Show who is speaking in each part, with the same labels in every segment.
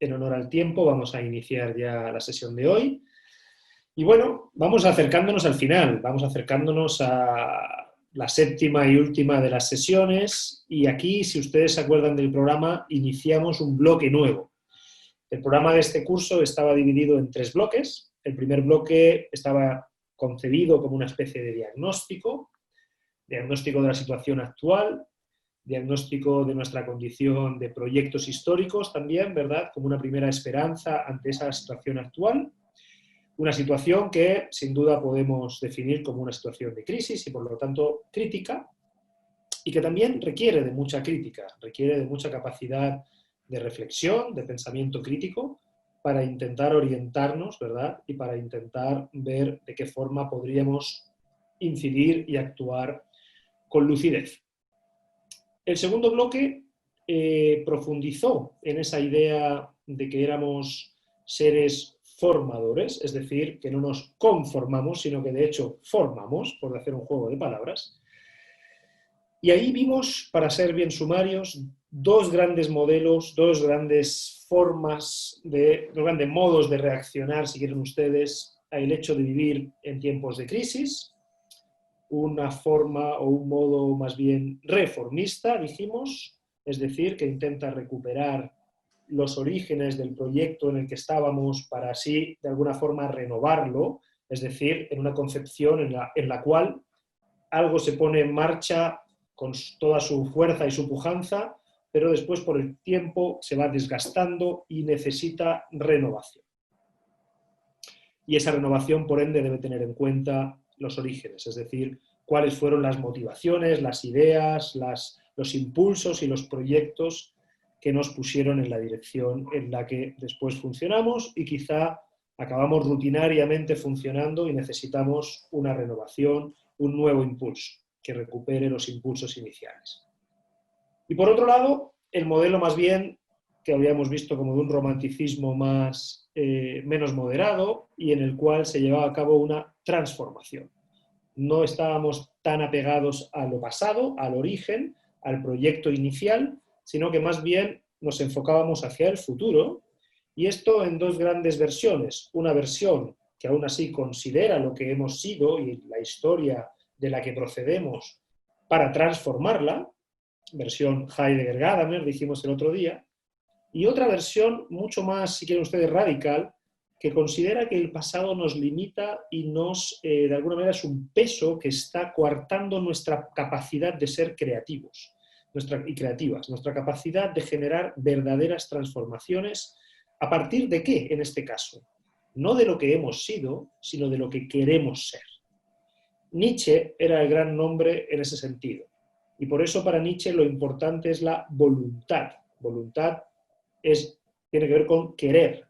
Speaker 1: en honor al tiempo, vamos a iniciar ya la sesión de hoy. Y bueno, vamos acercándonos al final, vamos acercándonos a la séptima y última de las sesiones, y aquí, si ustedes se acuerdan del programa, iniciamos un bloque nuevo. El programa de este curso estaba dividido en 3 bloques. El primer bloque estaba concebido como una especie de diagnóstico de la situación actual, diagnóstico de nuestra condición de proyectos históricos también, ¿verdad? Como una primera esperanza ante esa situación actual. Una situación que, sin duda, podemos definir como una situación de crisis y, por lo tanto, crítica, y que también requiere de mucha crítica, requiere de mucha capacidad de reflexión, de pensamiento crítico, para intentar orientarnos, ¿verdad? Y para intentar ver de qué forma podríamos incidir y actuar con lucidez. El segundo bloque profundizó en esa idea de que éramos seres formadores, es decir, que no nos conformamos, sino que de hecho formamos, por hacer un juego de palabras. Y ahí vimos, para ser bien sumarios, 2 grandes modelos, 2 grandes formas, 2 grandes modos de reaccionar, si quieren ustedes, al hecho de vivir en tiempos de crisis. Una forma o un modo más bien reformista, dijimos, es decir, que intenta recuperar los orígenes del proyecto en el que estábamos para así, de alguna forma, renovarlo, es decir, en una concepción en la cual algo se pone en marcha con toda su fuerza y su pujanza, pero después por el tiempo se va desgastando y necesita renovación. Y esa renovación, por ende, debe tener en cuenta los orígenes, es decir, cuáles fueron las motivaciones, las ideas, los impulsos y los proyectos que nos pusieron en la dirección en la que después funcionamos y quizá acabamos rutinariamente funcionando y necesitamos una renovación, un nuevo impulso que recupere los impulsos iniciales. Y por otro lado, el modelo más bien que habíamos visto como de un romanticismo menos moderado y en el cual se llevaba a cabo una transformación. No estábamos tan apegados a lo pasado, al origen, al proyecto inicial, sino que más bien nos enfocábamos hacia el futuro, y esto en 2 grandes versiones. Una versión que aún así considera lo que hemos sido y la historia de la que procedemos para transformarla, versión Heidegger-Gadamer, dijimos el otro día, y otra versión mucho más, si quieren ustedes, radical, que considera que el pasado nos limita y de alguna manera, es un peso que está coartando nuestra capacidad de ser creativos y creativas, nuestra capacidad de generar verdaderas transformaciones. ¿A partir de qué, en este caso? No de lo que hemos sido, sino de lo que queremos ser. Nietzsche era el gran nombre en ese sentido. Y por eso para Nietzsche lo importante es la voluntad. Voluntad tiene que ver con querer,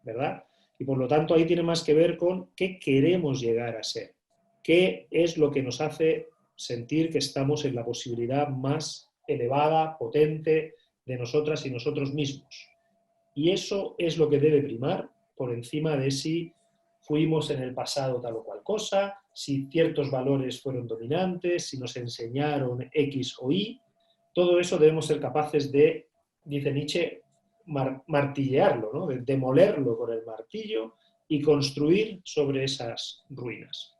Speaker 1: ¿verdad? Y por lo tanto ahí tiene más que ver con qué queremos llegar a ser. Qué es lo que nos hace sentir que estamos en la posibilidad más elevada, potente de nosotras y nosotros mismos. Y eso es lo que debe primar por encima de si fuimos en el pasado tal o cual cosa, si ciertos valores fueron dominantes, si nos enseñaron X o Y. Todo eso debemos ser capaces de, dice Nietzsche, martillearlo, ¿no? De demolerlo con el martillo y construir sobre esas ruinas.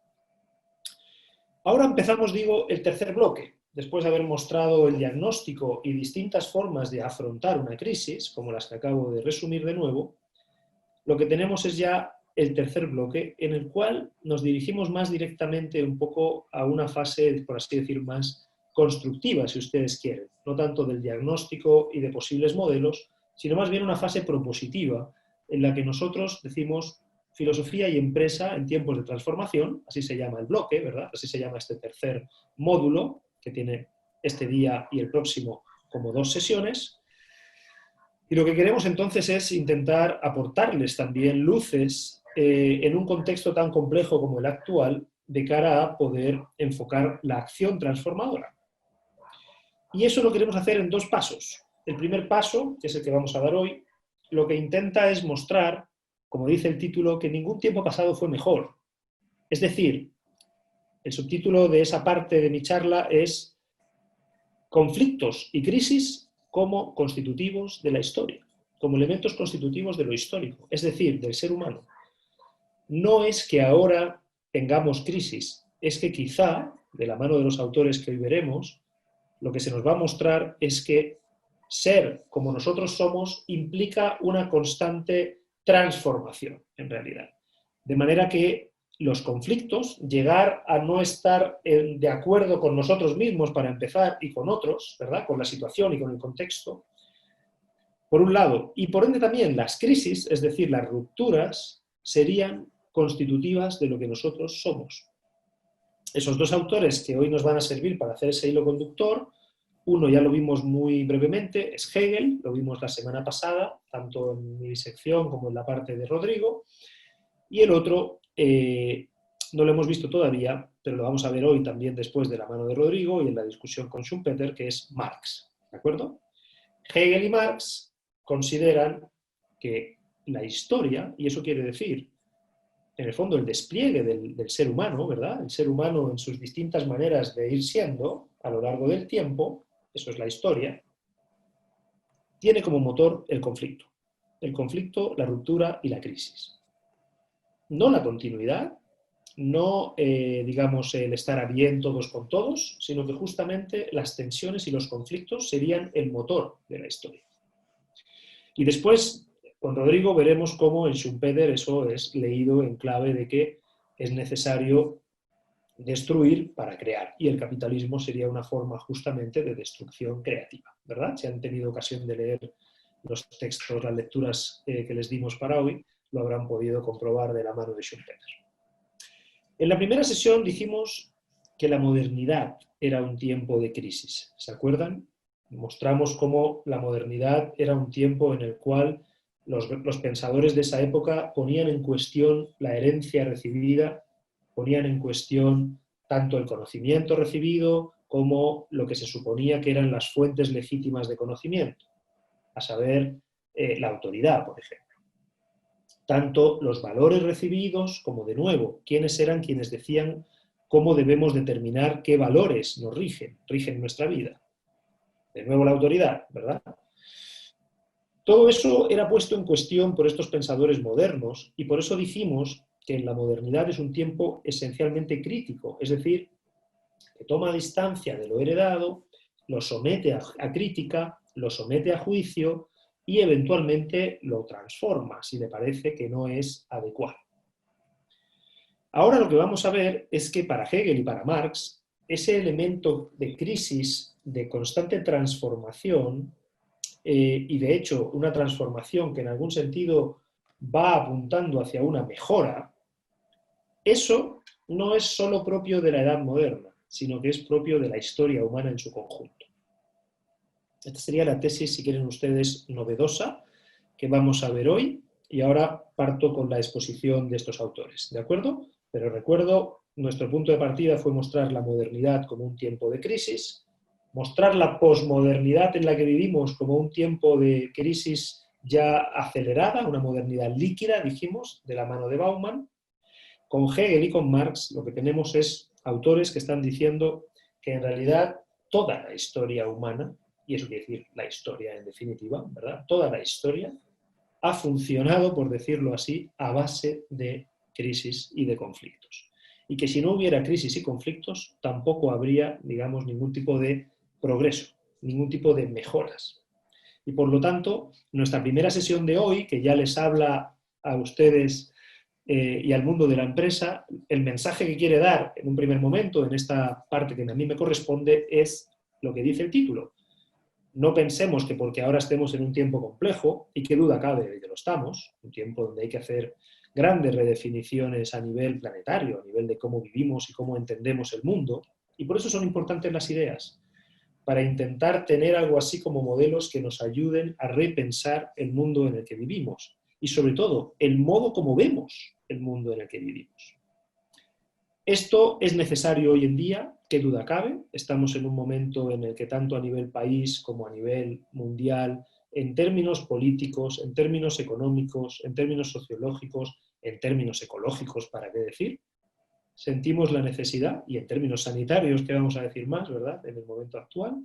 Speaker 1: Ahora empezamos, digo, el tercer bloque. Después de haber mostrado el diagnóstico y distintas formas de afrontar una crisis, como las que acabo de resumir de nuevo, lo que tenemos es ya el tercer bloque, en el cual nos dirigimos más directamente un poco a una fase, por así decir, más constructiva, si ustedes quieren. No tanto del diagnóstico y de posibles modelos, sino más bien una fase propositiva, en la que nosotros decimos filosofía y empresa en tiempos de transformación, así se llama el bloque, ¿verdad? Así se llama este tercer módulo, que tiene este día y el próximo como 2 sesiones. Y lo que queremos entonces es intentar aportarles también luces en un contexto tan complejo como el actual, de cara a poder enfocar la acción transformadora. Y eso lo queremos hacer en 2 pasos. El primer paso, que es el que vamos a dar hoy, lo que intenta es mostrar, como dice el título, que ningún tiempo pasado fue mejor. Es decir, el subtítulo de esa parte de mi charla es Conflictos y crisis como constitutivos de la historia. como elementos constitutivos de lo histórico, es decir, del ser humano. No es que ahora tengamos crisis, es que quizá, de la mano de los autores que hoy veremos, lo que se nos va a mostrar es que ser como nosotros somos implica una constante transformación, en realidad. De manera que los conflictos, llegar a no estar de acuerdo con nosotros mismos para empezar y con otros, ¿verdad? Con la situación y con el contexto, por un lado, y por ende también las crisis, es decir, las rupturas, serían constitutivas de lo que nosotros somos. Esos dos autores que hoy nos van a servir para hacer ese hilo conductor, uno ya lo vimos muy brevemente, es Hegel, lo vimos la semana pasada, tanto en mi sección como en la parte de Rodrigo, y el otro no lo hemos visto todavía, pero lo vamos a ver hoy también después de la mano de Rodrigo y en la discusión con Schumpeter, que es Marx, ¿de acuerdo? Hegel y Marx consideran que la historia, y eso quiere decir, en el fondo, el despliegue del ser humano, ¿verdad? El ser humano en sus distintas maneras de ir siendo a lo largo del tiempo, eso es la historia, tiene como motor el conflicto. El conflicto, la ruptura y la crisis. No la continuidad, no, digamos, el estar a bien todos con todos, sino que justamente las tensiones y los conflictos serían el motor de la historia. Y después, con Rodrigo, veremos cómo en Schumpeter eso es leído en clave de que es necesario destruir para crear. Y el capitalismo sería una forma justamente de destrucción creativa, ¿verdad? Si han tenido ocasión de leer los textos, las lecturas que les dimos para hoy, lo habrán podido comprobar de la mano de Schumpeter. En la primera sesión dijimos que la modernidad era un tiempo de crisis. ¿Se acuerdan? Mostramos cómo la modernidad era un tiempo en el cual los pensadores de esa época ponían en cuestión la herencia recibida, ponían en cuestión tanto el conocimiento recibido como lo que se suponía que eran las fuentes legítimas de conocimiento, a saber, la autoridad, por ejemplo. Tanto los valores recibidos como, de nuevo, quiénes eran quienes decían cómo debemos determinar qué valores nos rigen nuestra vida. De nuevo la autoridad, ¿verdad? Todo eso era puesto en cuestión por estos pensadores modernos y por eso dijimos que en la modernidad es un tiempo esencialmente crítico, es decir, que toma distancia de lo heredado, lo somete a crítica, lo somete a juicio y eventualmente lo transforma si le parece que no es adecuado. Ahora lo que vamos a ver es que para Hegel y para Marx, ese elemento de crisis, de constante transformación, y de hecho una transformación que en algún sentido va apuntando hacia una mejora, eso no es solo propio de la edad moderna, sino que es propio de la historia humana en su conjunto. Esta sería la tesis, si quieren ustedes, novedosa, que vamos a ver hoy, y ahora parto con la exposición de estos autores, ¿de acuerdo? Pero recuerdo, nuestro punto de partida fue mostrar la modernidad como un tiempo de crisis, mostrar la posmodernidad en la que vivimos como un tiempo de crisis ya acelerada, una modernidad líquida, dijimos, de la mano de Bauman. Con Hegel y con Marx lo que tenemos es autores que están diciendo que en realidad toda la historia humana, y eso quiere decir la historia en definitiva, ¿verdad? Toda la historia ha funcionado, por decirlo así, a base de crisis y de conflictos. Y que si no hubiera crisis y conflictos, tampoco habría, digamos, ningún tipo de progreso, ningún tipo de mejoras. Y por lo tanto, nuestra primera sesión de hoy, que ya les habla a ustedes y al mundo de la empresa, el mensaje que quiere dar en un primer momento, en esta parte que a mí me corresponde, es lo que dice el título. No pensemos que porque ahora estemos en un tiempo complejo, y qué duda cabe de que lo estamos, un tiempo donde hay que hacer grandes redefiniciones a nivel planetario, a nivel de cómo vivimos y cómo entendemos el mundo, y por eso son importantes las ideas, para intentar tener algo así como modelos que nos ayuden a repensar el mundo en el que vivimos, y sobre todo, el modo como vemos el mundo en el que vivimos. Esto es necesario hoy en día, qué duda cabe. Estamos en un momento en el que tanto a nivel país como a nivel mundial, en términos políticos, en términos económicos, en términos sociológicos, en términos ecológicos, ¿para qué decir? Sentimos la necesidad, y en términos sanitarios, ¿qué vamos a decir más, verdad?, en el momento actual,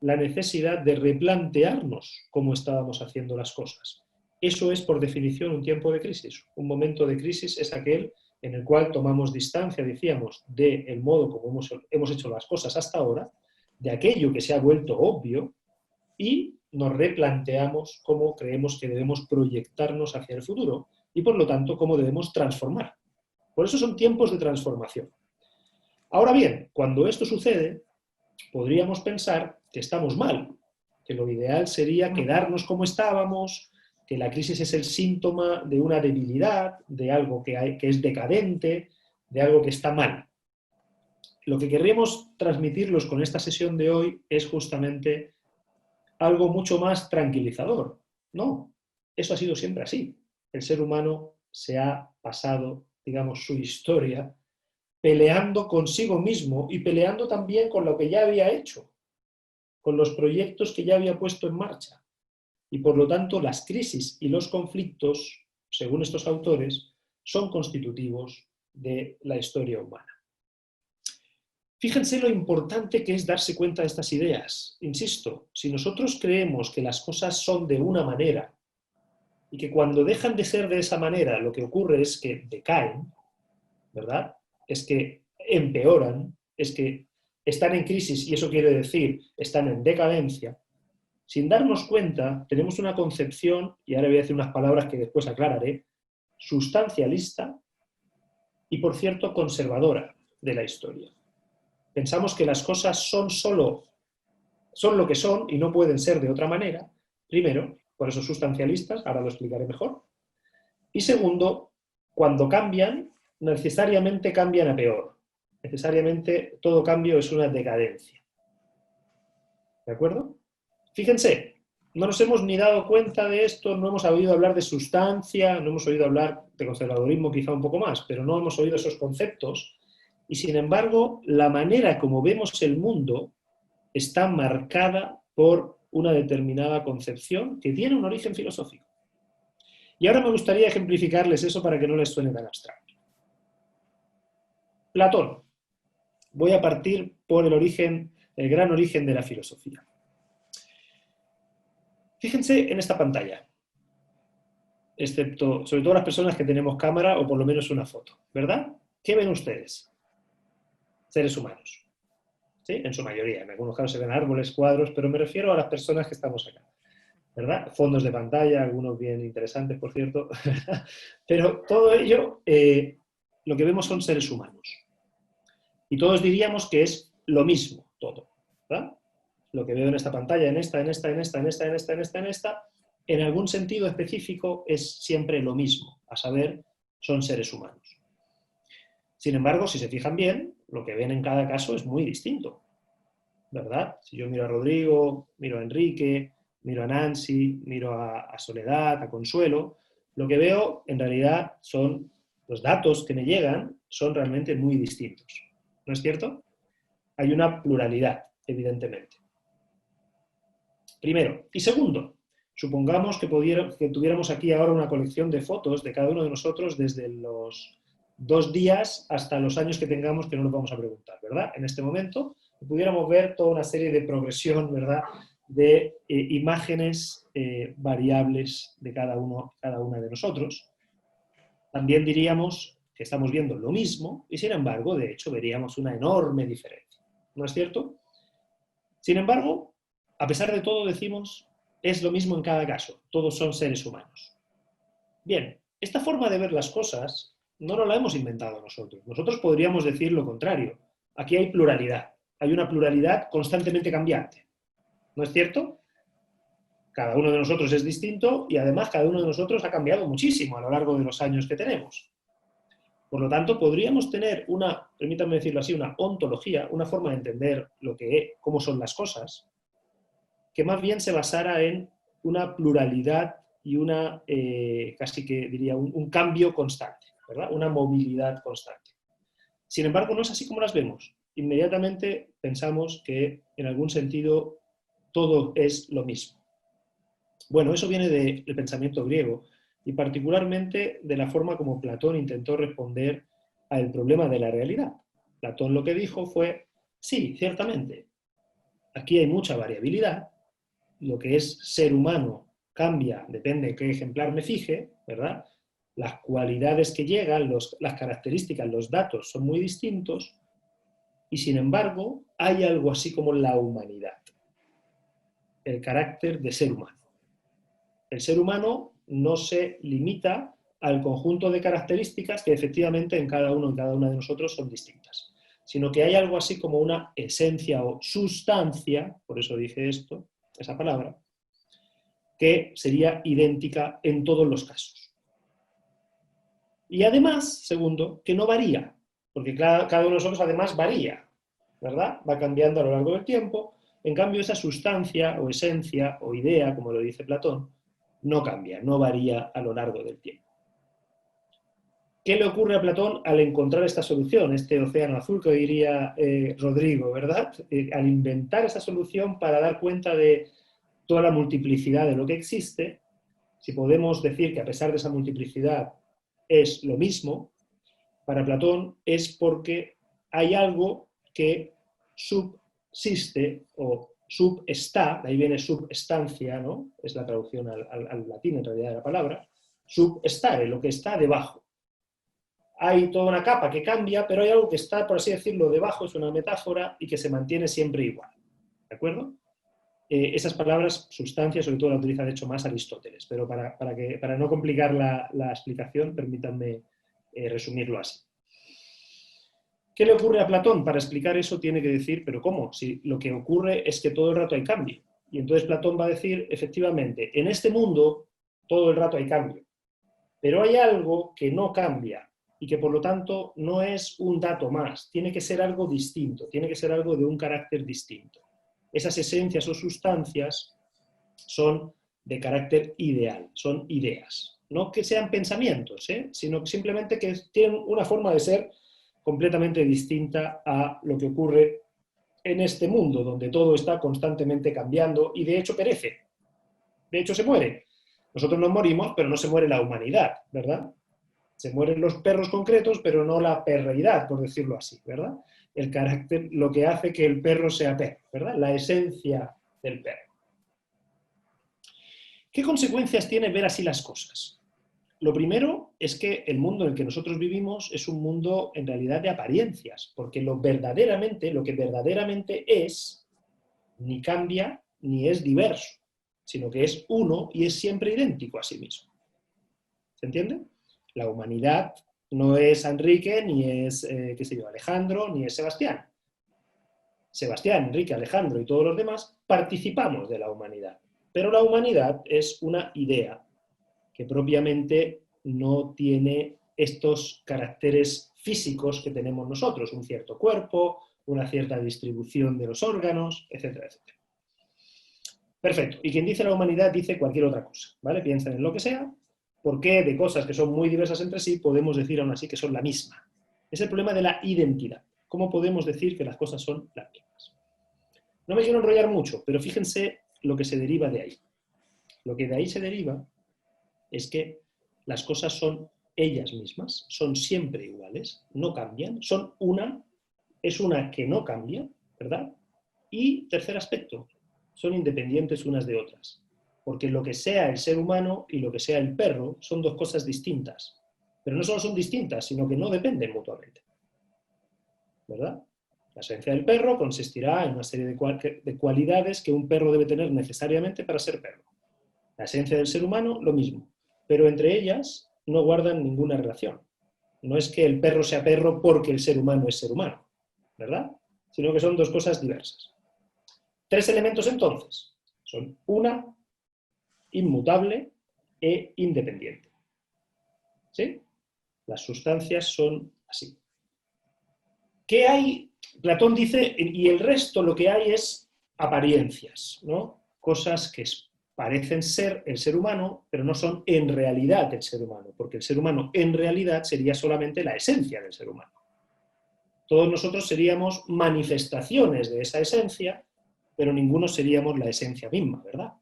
Speaker 1: la necesidad de replantearnos cómo estábamos haciendo las cosas. Eso es, por definición, un tiempo de crisis. Un momento de crisis es aquel en el cual tomamos distancia, decíamos, del modo como hemos hecho las cosas hasta ahora, de aquello que se ha vuelto obvio, y nos replanteamos cómo creemos que debemos proyectarnos hacia el futuro y, por lo tanto, cómo debemos transformar. Por eso son tiempos de transformación. Ahora bien, cuando esto sucede, podríamos pensar que estamos mal, que lo ideal sería quedarnos como estábamos, que la crisis es el síntoma de una debilidad, de algo que es decadente, de algo que está mal. Lo que querríamos transmitirlos con esta sesión de hoy es justamente algo mucho más tranquilizador. No, eso ha sido siempre así. El ser humano se ha pasado, digamos, su historia peleando consigo mismo y peleando también con lo que ya había hecho, con los proyectos que ya había puesto en marcha. Y por lo tanto, las crisis y los conflictos, según estos autores, son constitutivos de la historia humana. Fíjense lo importante que es darse cuenta de estas ideas. Insisto, si nosotros creemos que las cosas son de una manera y que cuando dejan de ser de esa manera lo que ocurre es que decaen, ¿verdad? Es que empeoran, es que están en crisis y eso quiere decir están en decadencia, sin darnos cuenta tenemos una concepción, y ahora voy a decir unas palabras que después aclararé, sustancialista y, por cierto, conservadora de la historia. Pensamos que las cosas son lo que son y no pueden ser de otra manera, primero, por eso sustancialistas, ahora lo explicaré mejor, y segundo, cuando cambian, necesariamente cambian a peor. Necesariamente todo cambio es una decadencia. ¿De acuerdo? Fíjense, no nos hemos ni dado cuenta de esto, no hemos oído hablar de sustancia, no hemos oído hablar de conservadurismo quizá un poco más, pero no hemos oído esos conceptos. Y sin embargo, la manera como vemos el mundo está marcada por una determinada concepción que tiene un origen filosófico. Y ahora me gustaría ejemplificarles eso para que no les suene tan abstracto. Platón. Voy a partir por el gran origen de la filosofía. Fíjense en esta pantalla, excepto, sobre todo las personas que tenemos cámara o por lo menos una foto, ¿verdad? ¿Qué ven ustedes? Seres humanos. ¿Sí? En su mayoría. En algunos casos se ven árboles, cuadros, pero me refiero a las personas que estamos acá. ¿Verdad? Fondos de pantalla, algunos bien interesantes, por cierto. Pero todo ello, lo que vemos son seres humanos. Y todos diríamos que es lo mismo, todo. ¿Verdad? Lo que veo en esta pantalla, en esta, en algún sentido específico es siempre lo mismo, a saber, son seres humanos. Sin embargo, si se fijan bien, lo que ven en cada caso es muy distinto, ¿verdad? Si yo miro a Rodrigo, miro a Enrique, miro a Nancy, miro a Soledad, a Consuelo, lo que veo en realidad son los datos que me llegan, son realmente muy distintos. ¿No es cierto? Hay una pluralidad, evidentemente. Primero. Y segundo, supongamos que tuviéramos aquí ahora una colección de fotos de cada uno de nosotros desde los 2 días hasta los años que tengamos, que no nos vamos a preguntar, ¿verdad? En este momento, pudiéramos ver toda una serie de progresión, ¿verdad?, de imágenes variables de cada una de nosotros. También diríamos que estamos viendo lo mismo y, sin embargo, de hecho, veríamos una enorme diferencia. ¿No es cierto? Sin embargo, a pesar de todo, decimos, es lo mismo en cada caso. Todos son seres humanos. Bien, esta forma de ver las cosas no nos la hemos inventado nosotros. Nosotros podríamos decir lo contrario. Aquí hay pluralidad. Hay una pluralidad constantemente cambiante. ¿No es cierto? Cada uno de nosotros es distinto y además cada uno de nosotros ha cambiado muchísimo a lo largo de los años que tenemos. Por lo tanto, podríamos tener una, permítanme decirlo así, una ontología, una forma de entender cómo son las cosas, que más bien se basara en una pluralidad y una, casi que diría, un cambio constante, ¿verdad? Una movilidad constante. Sin embargo, no es así como las vemos. Inmediatamente pensamos que, en algún sentido, todo es lo mismo. Bueno, eso viene del pensamiento griego y particularmente de la forma como Platón intentó responder al problema de la realidad. Platón lo que dijo fue, sí, ciertamente, aquí hay mucha variabilidad, lo que es ser humano cambia, depende de qué ejemplar me fije, ¿verdad? Las cualidades que llegan, las características, los datos son muy distintos y sin embargo hay algo así como la humanidad, el carácter de ser humano. El ser humano no se limita al conjunto de características que efectivamente en cada uno y cada una de nosotros son distintas, sino que hay algo así como una esencia o sustancia, por eso dije esto, esa palabra, que sería idéntica en todos los casos. Y además, segundo, que no varía, porque cada uno de nosotros además varía, ¿verdad? Va cambiando a lo largo del tiempo. En cambio, esa sustancia o esencia o idea, como lo dice Platón, no cambia, no varía a lo largo del tiempo. ¿Qué le ocurre a Platón al encontrar esta solución, este océano azul que diría Rodrigo, ¿verdad? Al inventar esa solución para dar cuenta de toda la multiplicidad de lo que existe, si podemos decir que a pesar de esa multiplicidad es lo mismo, para Platón es porque hay algo que subsiste o subestá, de ahí viene subestancia, ¿no? Es la traducción al latín en realidad de la palabra, subestare, lo que está debajo. Hay toda una capa que cambia, pero hay algo que está, por así decirlo, debajo, es una metáfora, y que se mantiene siempre igual. ¿De acuerdo? Esas palabras, sustancia, sobre todo la utiliza de hecho más Aristóteles, pero para no complicar la explicación, permítanme resumirlo así. ¿Qué le ocurre a Platón? Para explicar eso tiene que decir, ¿pero cómo? Si lo que ocurre es que todo el rato hay cambio. Y entonces Platón va a decir, efectivamente, en este mundo todo el rato hay cambio, pero hay algo que no cambia y que por lo tanto no es un dato más, tiene que ser algo distinto, tiene que ser algo de un carácter distinto. Esas esencias o sustancias son de carácter ideal, son ideas. No que sean pensamientos, sino simplemente que tienen una forma de ser completamente distinta a lo que ocurre en este mundo, donde todo está constantemente cambiando y de hecho perece. De hecho se muere. Nosotros nos morimos, pero no se muere la humanidad, ¿verdad? Se mueren los perros concretos, pero no la perreidad, por decirlo así, ¿verdad? El carácter, lo que hace que el perro sea perro, ¿verdad? La esencia del perro. ¿Qué consecuencias tiene ver así las cosas? Lo primero es que el mundo en el que nosotros vivimos es un mundo en realidad de apariencias, porque lo que verdaderamente es, ni cambia ni es diverso, sino que es uno y es siempre idéntico a sí mismo. ¿Se entiende? La humanidad no es Enrique, ni es, qué sé yo, Alejandro, ni es Sebastián. Sebastián, Enrique, Alejandro y todos los demás participamos de la humanidad. Pero la humanidad es una idea que propiamente no tiene estos caracteres físicos que tenemos nosotros, un cierto cuerpo, una cierta distribución de los órganos, etcétera, etcétera. Perfecto. Y quien dice la humanidad dice cualquier otra cosa, ¿vale? Piensen en lo que sea, porque de cosas que son muy diversas entre sí podemos decir aún así que son la misma. Es el problema de la identidad. ¿Cómo podemos decir que las cosas son las mismas? No me quiero enrollar mucho, pero fíjense lo que se deriva de ahí. Lo que de ahí se deriva es que las cosas son ellas mismas, son siempre iguales, no cambian, son una, es una que no cambia, ¿verdad? Y tercer aspecto, son independientes unas de otras, porque lo que sea el ser humano y lo que sea el perro son dos cosas distintas, pero no solo son distintas, sino que no dependen mutuamente, ¿verdad? La esencia del perro consistirá en una serie de cualidades que un perro debe tener necesariamente para ser perro. La esencia del ser humano, lo mismo, pero entre ellas no guardan ninguna relación. No es que el perro sea perro porque el ser humano es ser humano, ¿verdad? Sino que son dos cosas diversas. Tres elementos entonces. Son una, inmutable e independiente. ¿Sí? Las sustancias son así. ¿Qué hay? Platón dice, y el resto lo que hay es apariencias, ¿no? Cosas que parecen ser el ser humano, pero no son en realidad el ser humano, porque el ser humano en realidad sería solamente la esencia del ser humano. Todos nosotros seríamos manifestaciones de esa esencia, pero ninguno seríamos la esencia misma, ¿verdad?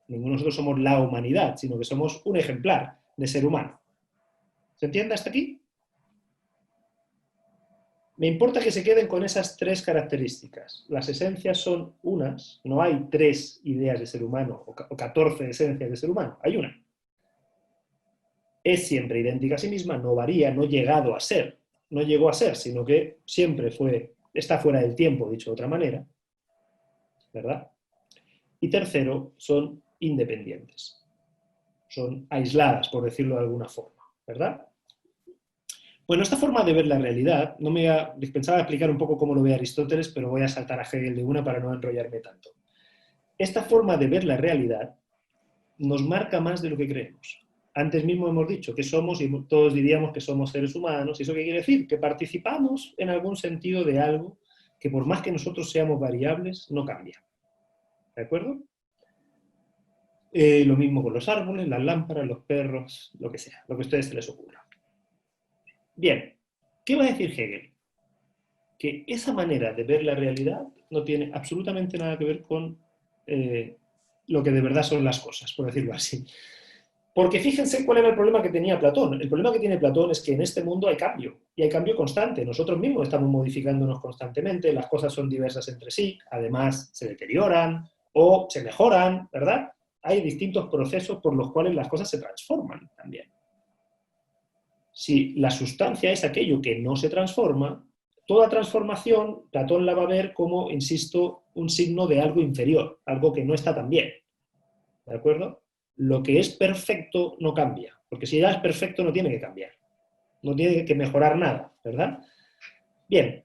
Speaker 1: Ninguno de nosotros somos la humanidad, sino que somos un ejemplar de ser humano. ¿Se entiende hasta aquí? Me importa que se queden con esas tres características. Las esencias son unas, no hay 3 ideas de ser humano o 14 esencias de ser humano, hay una. Es siempre idéntica a sí misma, no varía, no llegado a ser, no llegó a ser, sino que siempre está fuera del tiempo, dicho de otra manera, ¿verdad? Y tercero, son independientes, son aisladas, por decirlo de alguna forma, ¿verdad? Bueno, esta forma de ver la realidad, pensaba explicar un poco cómo lo ve Aristóteles, pero voy a saltar a Hegel de una para no enrollarme tanto. Esta forma de ver la realidad nos marca más de lo que creemos. Antes mismo hemos dicho que somos, y todos diríamos que somos seres humanos, ¿y eso qué quiere decir? Que participamos en algún sentido de algo que por más que nosotros seamos variables, no cambia. ¿De acuerdo? Lo mismo con los árboles, las lámparas, los perros, lo que sea, lo que a ustedes se les ocurra. Bien, ¿qué va a decir Hegel? Que esa manera de ver la realidad no tiene absolutamente nada que ver con lo que de verdad son las cosas, por decirlo así. Porque fíjense cuál era el problema que tenía Platón. El problema que tiene Platón es que en este mundo hay cambio, y hay cambio constante. Nosotros mismos estamos modificándonos constantemente, las cosas son diversas entre sí, además se deterioran o se mejoran, ¿verdad? Hay distintos procesos por los cuales las cosas se transforman también. Si la sustancia es aquello que no se transforma, toda transformación Platón la va a ver como, insisto, un signo de algo inferior, algo que no está tan bien. ¿De acuerdo? Lo que es perfecto no cambia, porque si ya es perfecto no tiene que cambiar, no tiene que mejorar nada, ¿verdad? Bien,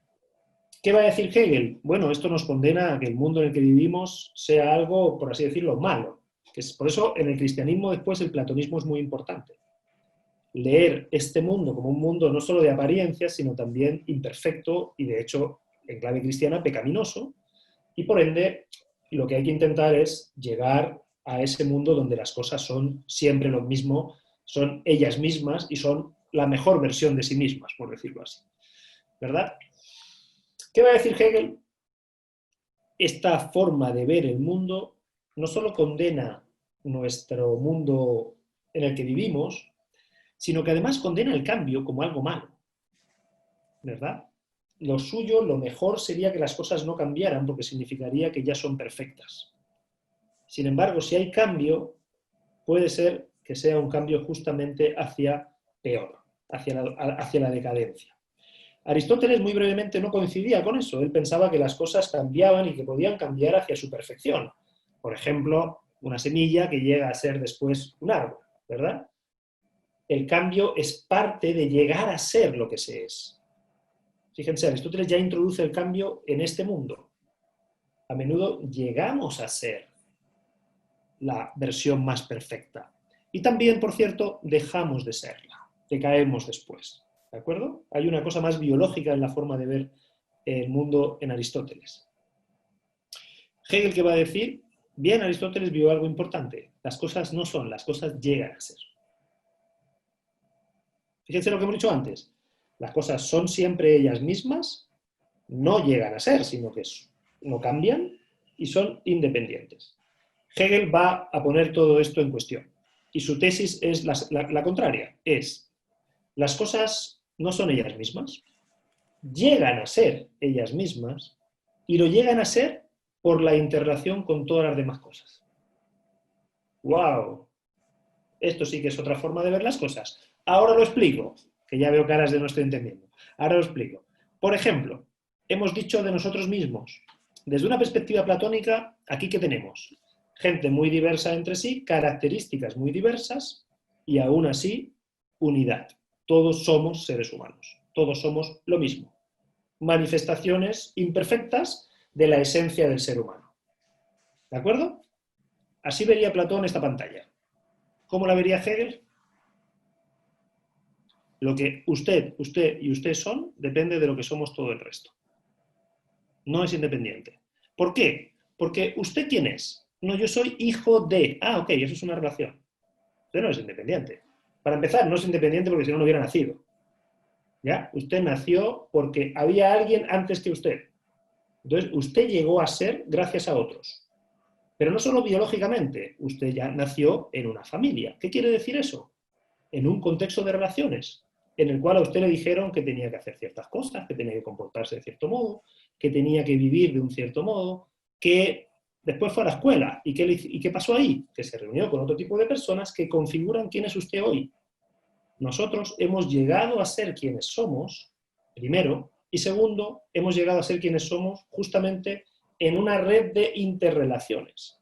Speaker 1: ¿qué va a decir Hegel? Bueno, esto nos condena a que el mundo en el que vivimos sea algo, por así decirlo, malo. Por eso en el cristianismo después el platonismo es muy importante. Leer este mundo como un mundo no solo de apariencias, sino también imperfecto y de hecho, en clave cristiana, pecaminoso, y por ende lo que hay que intentar es llegar a ese mundo donde las cosas son siempre lo mismo, son ellas mismas y son la mejor versión de sí mismas, por decirlo así. ¿Verdad? ¿Qué va a decir Hegel? Esta forma de ver el mundo no solo condena nuestro mundo en el que vivimos, sino que además condena el cambio como algo malo. ¿Verdad? Lo suyo, lo mejor sería que las cosas no cambiaran porque significaría que ya son perfectas. Sin embargo, si hay cambio, puede ser que sea un cambio justamente hacia peor, hacia la decadencia. Aristóteles muy brevemente no coincidía con eso. Él pensaba que las cosas cambiaban y que podían cambiar hacia su perfección. Por ejemplo, una semilla que llega a ser después un árbol, ¿verdad? El cambio es parte de llegar a ser lo que se es. Fíjense, Aristóteles ya introduce el cambio en este mundo. A menudo llegamos a ser la versión más perfecta. Y también, por cierto, dejamos de serla, decaemos después. ¿De acuerdo? Hay una cosa más biológica en la forma de ver el mundo en Aristóteles. Hegel, ¿qué va a decir? Bien, Aristóteles vio algo importante. Las cosas no son, las cosas llegan a ser. Fíjense lo que hemos dicho antes. Las cosas son siempre ellas mismas, no llegan a ser, sino que no cambian y son independientes. Hegel va a poner todo esto en cuestión. Y su tesis es la contraria. Las cosas no son ellas mismas, llegan a ser ellas mismas y lo llegan a ser por la interrelación con todas las demás cosas. ¡Wow! Esto sí que es otra forma de ver las cosas. Ahora lo explico, que ya veo caras de no estoy entendiendo. Ahora lo explico. Por ejemplo, hemos dicho de nosotros mismos, desde una perspectiva platónica, aquí ¿qué tenemos? Gente muy diversa entre sí, características muy diversas y aún así unidad. Todos somos seres humanos, todos somos lo mismo. Manifestaciones imperfectas de la esencia del ser humano. ¿De acuerdo? Así vería Platón esta pantalla. ¿Cómo la vería Hegel? Lo que usted y usted son depende de lo que somos todo el resto. No es independiente. ¿Por qué? Porque ¿usted quién es? No, yo soy hijo de... Ah, ok, eso es una relación. Usted no es independiente. Para empezar, no es independiente porque si no, no hubiera nacido. ¿Ya? Usted nació porque había alguien antes que usted. Entonces, usted llegó a ser gracias a otros. Pero no solo biológicamente, usted ya nació en una familia. ¿Qué quiere decir eso? En un contexto de relaciones. en el cual a usted le dijeron que tenía que hacer ciertas cosas, que tenía que comportarse de cierto modo, que tenía que vivir de un cierto modo, que después fue a la escuela. ¿Y qué pasó ahí? Que se reunió con otro tipo de personas que configuran quién es usted hoy. Nosotros hemos llegado a ser quienes somos, primero, y segundo, hemos llegado a ser quienes somos justamente en una red de interrelaciones.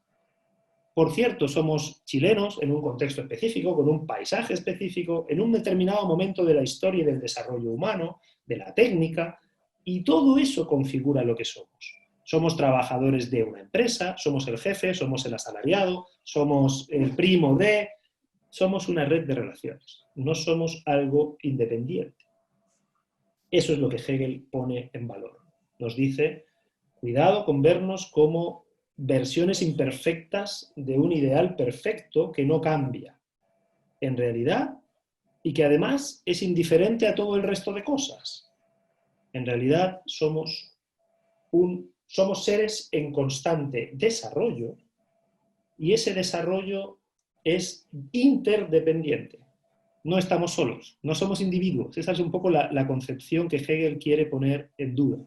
Speaker 1: Por cierto, somos chilenos en un contexto específico, con un paisaje específico, en un determinado momento de la historia y del desarrollo humano, de la técnica, y todo eso configura lo que somos. Somos trabajadores de una empresa, somos el jefe, somos el asalariado, somos el primo de... Somos una red de relaciones, no somos algo independiente. Eso es lo que Hegel pone en valor. Nos dice, cuidado con vernos como versiones imperfectas de un ideal perfecto que no cambia, en realidad, y que además es indiferente a todo el resto de cosas. En realidad somos seres en constante desarrollo, y ese desarrollo es interdependiente. No estamos solos, no somos individuos. Esa es un poco la concepción que Hegel quiere poner en duda.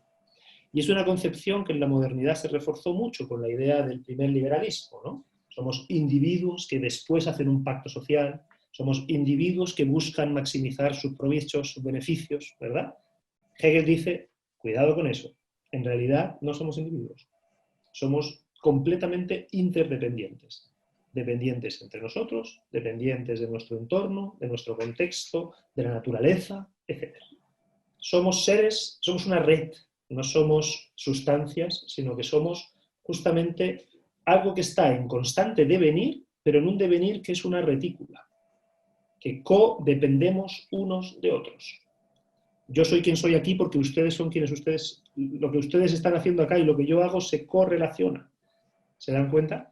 Speaker 1: Y es una concepción que en la modernidad se reforzó mucho con la idea del primer liberalismo, ¿no? Somos individuos que después hacen un pacto social, somos individuos que buscan maximizar sus provechos, sus beneficios, ¿verdad? Hegel dice, cuidado con eso. En realidad no somos individuos, somos completamente interdependientes. Dependientes entre nosotros, dependientes de nuestro entorno, de nuestro contexto, de la naturaleza, etc. Somos seres, somos una red, no somos sustancias, sino que somos justamente algo que está en constante devenir, pero en un devenir que es una retícula, que codependemos unos de otros. Yo soy quien soy aquí porque ustedes son quienes ustedes, lo que ustedes están haciendo acá y lo que yo hago se correlaciona. ¿Se dan cuenta?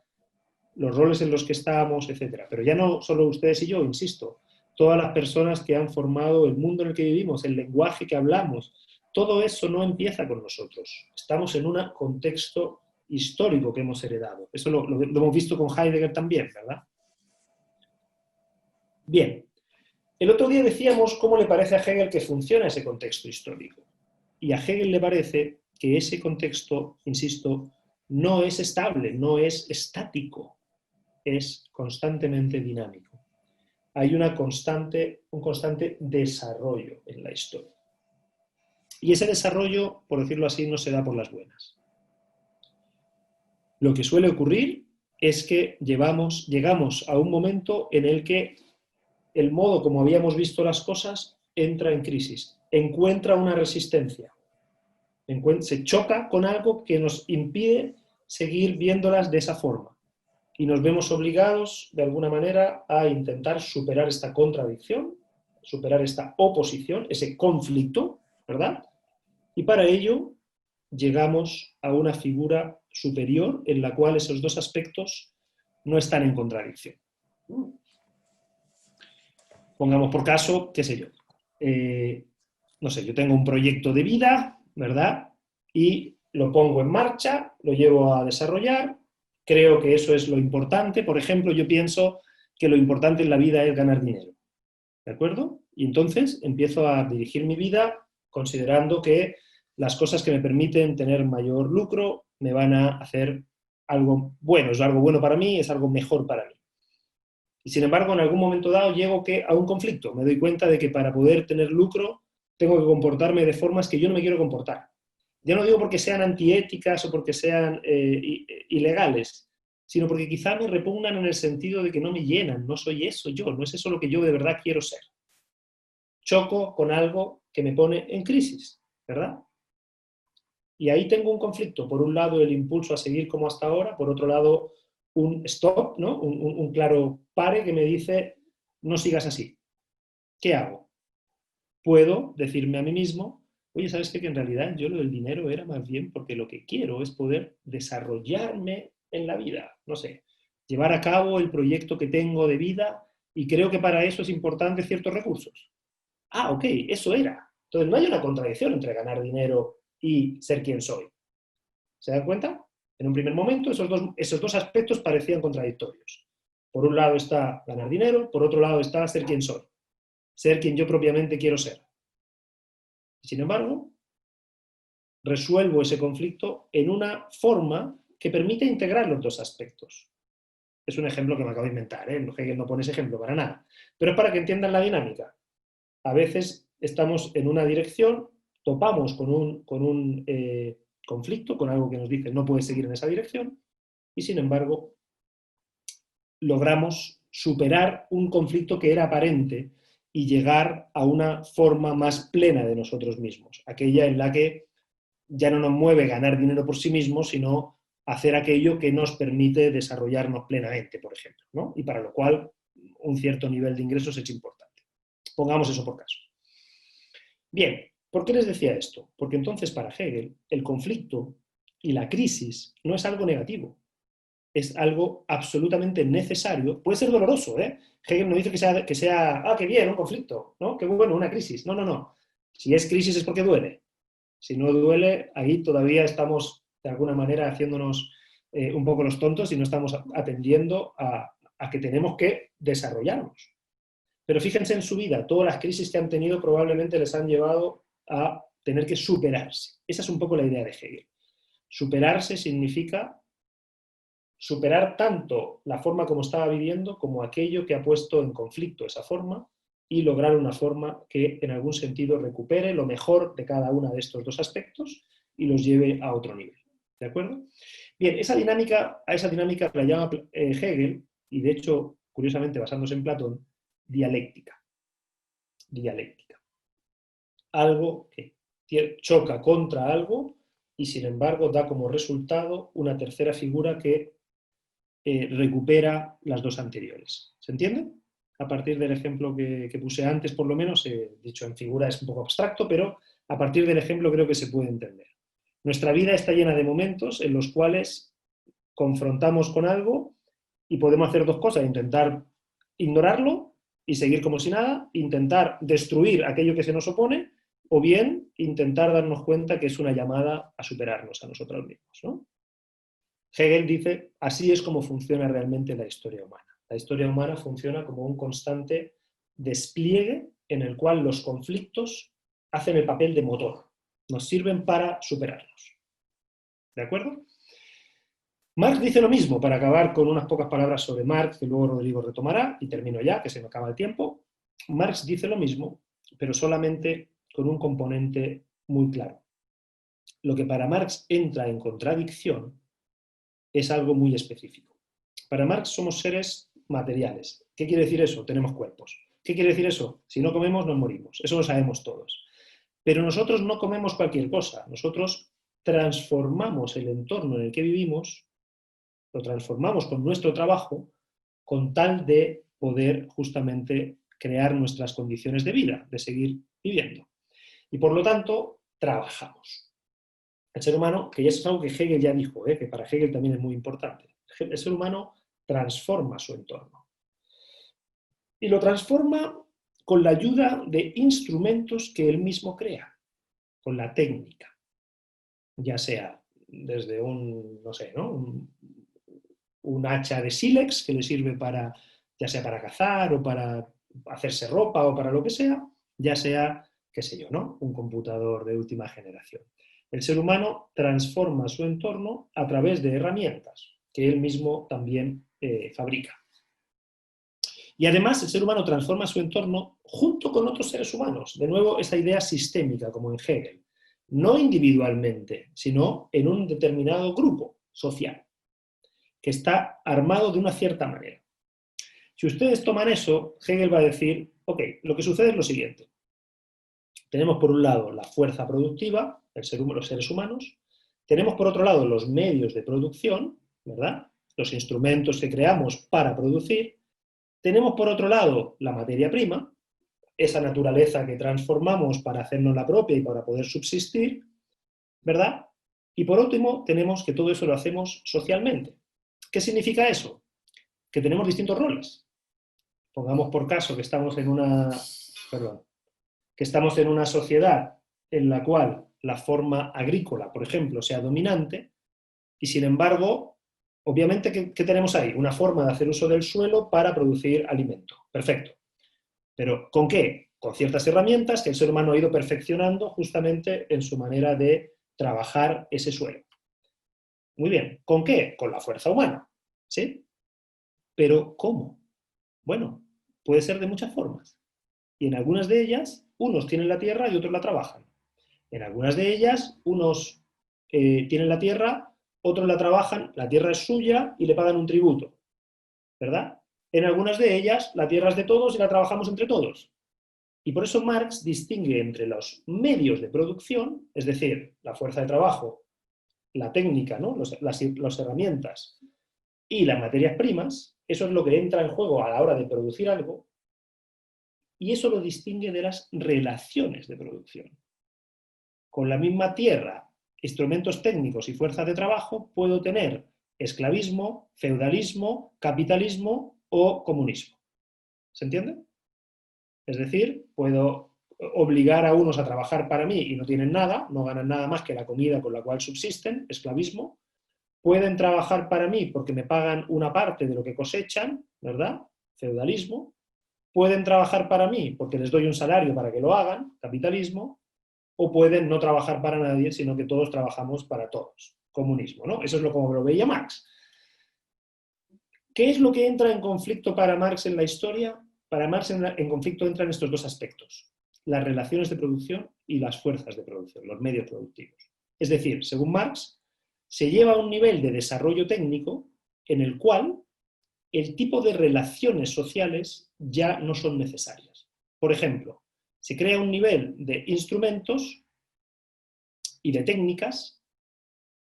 Speaker 1: Los roles en los que estamos, etc. Pero ya no solo ustedes y yo, insisto, todas las personas que han formado el mundo en el que vivimos, el lenguaje que hablamos, todo eso no empieza con nosotros. Estamos en un contexto histórico que hemos heredado. Eso lo hemos visto con Heidegger también, ¿verdad? Bien. El otro día decíamos cómo le parece a Hegel que funciona ese contexto histórico. Y a Hegel le parece que ese contexto, insisto, no es estable, no es estático, es constantemente dinámico. Hay un constante desarrollo en la historia. Y ese desarrollo, por decirlo así, no se da por las buenas. Lo que suele ocurrir es que llegamos a un momento en el que el modo como habíamos visto las cosas entra en crisis, encuentra una resistencia, se choca con algo que nos impide seguir viéndolas de esa forma. Y nos vemos obligados, de alguna manera, a intentar superar esta contradicción, superar esta oposición, ese conflicto, ¿verdad? Y para ello llegamos a una figura superior en la cual esos dos aspectos no están en contradicción. Pongamos por caso, qué sé yo, no sé, yo tengo un proyecto de vida, ¿verdad? Y lo pongo en marcha, lo llevo a desarrollar, creo que eso es lo importante. Por ejemplo, yo pienso que lo importante en la vida es ganar dinero, ¿de acuerdo? Y entonces empiezo a dirigir mi vida considerando que las cosas que me permiten tener mayor lucro me van a hacer algo bueno, es algo bueno para mí, es algo mejor para mí. Y sin embargo, en algún momento dado llego a un conflicto. Me doy cuenta de que para poder tener lucro tengo que comportarme de formas que yo no me quiero comportar. Ya no digo porque sean antiéticas o porque sean ilegales, sino porque quizá me repugnan en el sentido de que no me llenan, no soy eso yo, no es eso lo que yo de verdad quiero ser. Choco con algo que me pone en crisis, ¿verdad? Y ahí tengo un conflicto. Por un lado, el impulso a seguir como hasta ahora, por otro lado, un stop, ¿no? un claro pare que me dice, no sigas así. ¿Qué hago? Puedo decirme a mí mismo, oye, ¿sabes qué? Que en realidad yo lo del dinero era más bien porque lo que quiero es poder desarrollarme en la vida, no sé, llevar a cabo el proyecto que tengo de vida y creo que para eso es importante ciertos recursos. Ah, ok, eso era. Entonces no hay una contradicción entre ganar dinero y ser quien soy. ¿Se dan cuenta? En un primer momento esos dos aspectos parecían contradictorios. Por un lado está ganar dinero, por otro lado está ser quien soy. ser quien yo propiamente quiero ser. Sin embargo, resuelvo ese conflicto en una forma que permite integrar los dos aspectos. Es un ejemplo que me acabo de inventar, ¿eh? Hegel no pone ese ejemplo para nada. Pero es para que entiendan la dinámica. A veces estamos en una dirección, topamos con un conflicto, con algo que nos dice no puedes seguir en esa dirección, y sin embargo logramos superar un conflicto que era aparente y llegar a una forma más plena de nosotros mismos, aquella en la que ya no nos mueve ganar dinero por sí mismos, sino hacer aquello que nos permite desarrollarnos plenamente, por ejemplo, ¿no? Y para lo cual un cierto nivel de ingresos es importante. Pongamos eso por caso. Bien, ¿por qué les decía esto? Porque entonces para Hegel el conflicto y la crisis no es algo negativo, es algo absolutamente necesario. Puede ser doloroso, ¿eh? Hegel no dice que sea qué bien, un conflicto, ¿no? Qué bueno, una crisis. No, no, no. Si es crisis es porque duele. Si no duele, ahí todavía estamos, de alguna manera, haciéndonos un poco los tontos y no estamos atendiendo a que tenemos que desarrollarnos. Pero fíjense en su vida, todas las crisis que han tenido probablemente les han llevado a tener que superarse. Esa es un poco la idea de Hegel. Superarse significa superar tanto la forma como estaba viviendo como aquello que ha puesto en conflicto esa forma y lograr una forma que en algún sentido recupere lo mejor de cada uno de estos dos aspectos y los lleve a otro nivel. ¿De acuerdo? Bien, a esa dinámica la llama Hegel, y de hecho, curiosamente basándose en Platón, dialéctica. Dialéctica. Algo que choca contra algo y sin embargo da como resultado una tercera figura que recupera las dos anteriores. ¿Se entiende? A partir del ejemplo que puse antes, por lo menos, dicho en figura es un poco abstracto, pero a partir del ejemplo creo que se puede entender. Nuestra vida está llena de momentos en los cuales confrontamos con algo y podemos hacer dos cosas, intentar ignorarlo y seguir como si nada, intentar destruir aquello que se nos opone, o bien intentar darnos cuenta que es una llamada a superarnos a nosotros mismos, ¿no? Hegel dice, así es como funciona realmente la historia humana. La historia humana funciona como un constante despliegue en el cual los conflictos hacen el papel de motor, nos sirven para superarnos. ¿De acuerdo? Marx dice lo mismo, para acabar con unas pocas palabras sobre Marx, que luego Rodrigo retomará, y termino ya, que se me acaba el tiempo. Marx dice lo mismo, pero solamente con un componente muy claro. Lo que para Marx entra en contradicción es algo muy específico. Para Marx somos seres materiales. ¿Qué quiere decir eso? Tenemos cuerpos. ¿Qué quiere decir eso? Si no comemos, nos morimos. Eso lo sabemos todos. Pero nosotros no comemos cualquier cosa. Nosotros transformamos el entorno en el que vivimos, lo transformamos con nuestro trabajo, con tal de poder justamente crear nuestras condiciones de vida, de seguir viviendo. Y por lo tanto, trabajamos. El ser humano, que ya es algo que Hegel ya dijo, que para Hegel también es muy importante, el ser humano transforma su entorno. Y lo transforma con la ayuda de instrumentos que él mismo crea, con la técnica. Ya sea desde no sé, ¿no? un hacha de sílex que le sirve para, ya sea para cazar o para hacerse ropa o para lo que sea, ya sea, qué sé yo, ¿no? Un computador de última generación. El ser humano transforma su entorno a través de herramientas que él mismo también fabrica. Y además el ser humano transforma su entorno junto con otros seres humanos. De nuevo, esa idea sistémica, como en Hegel. No individualmente, sino en un determinado grupo social, que está armado de una cierta manera. Si ustedes toman eso, Hegel va a decir, ok, lo que sucede es lo siguiente. Tenemos por un lado la fuerza productiva, los seres humanos, tenemos por otro lado los medios de producción, ¿verdad? Los instrumentos que creamos para producir, tenemos por otro lado la materia prima, esa naturaleza que transformamos para hacernos la propia y para poder subsistir, ¿verdad? Y por último, tenemos que todo eso lo hacemos socialmente. ¿Qué significa eso? Que tenemos distintos roles. Pongamos por caso que estamos en una sociedad en la cual la forma agrícola, por ejemplo, sea dominante, y sin embargo, obviamente, ¿qué tenemos ahí? Una forma de hacer uso del suelo para producir alimento. Perfecto. Pero ¿con qué? con ciertas herramientas que el ser humano ha ido perfeccionando justamente en su manera de trabajar ese suelo. Muy bien, ¿con qué? Con la fuerza humana, ¿sí? Pero ¿cómo? Bueno, puede ser de muchas formas. Y en algunas de ellas, unos tienen la tierra y otros la trabajan. En algunas de ellas, unos tienen la tierra, otros la trabajan, la tierra es suya y le pagan un tributo, ¿verdad? En algunas de ellas, la tierra es de todos y la trabajamos entre todos. Y por eso Marx distingue entre los medios de producción, es decir, la fuerza de trabajo, la técnica, ¿no? las herramientas y las materias primas, eso es lo que entra en juego a la hora de producir algo, y eso lo distingue de las relaciones de producción. Con la misma tierra, instrumentos técnicos y fuerza de trabajo, puedo tener esclavismo, feudalismo, capitalismo o comunismo. ¿Se entiende? Es decir, puedo obligar a unos a trabajar para mí y no tienen nada, no ganan nada más que la comida con la cual subsisten, esclavismo. Pueden trabajar para mí porque me pagan una parte de lo que cosechan, ¿verdad? Feudalismo. Pueden trabajar para mí porque les doy un salario para que lo hagan, capitalismo. O pueden no trabajar para nadie, sino que todos trabajamos para todos, comunismo, ¿no? Eso es como lo veía Marx. ¿Qué es lo que entra en conflicto para Marx en la historia? Para Marx en conflicto entran estos dos aspectos, las relaciones de producción y las fuerzas de producción, los medios productivos. Es decir, según Marx, se lleva a un nivel de desarrollo técnico en el cual el tipo de relaciones sociales ya no son necesarias. Por ejemplo, se crea un nivel de instrumentos y de técnicas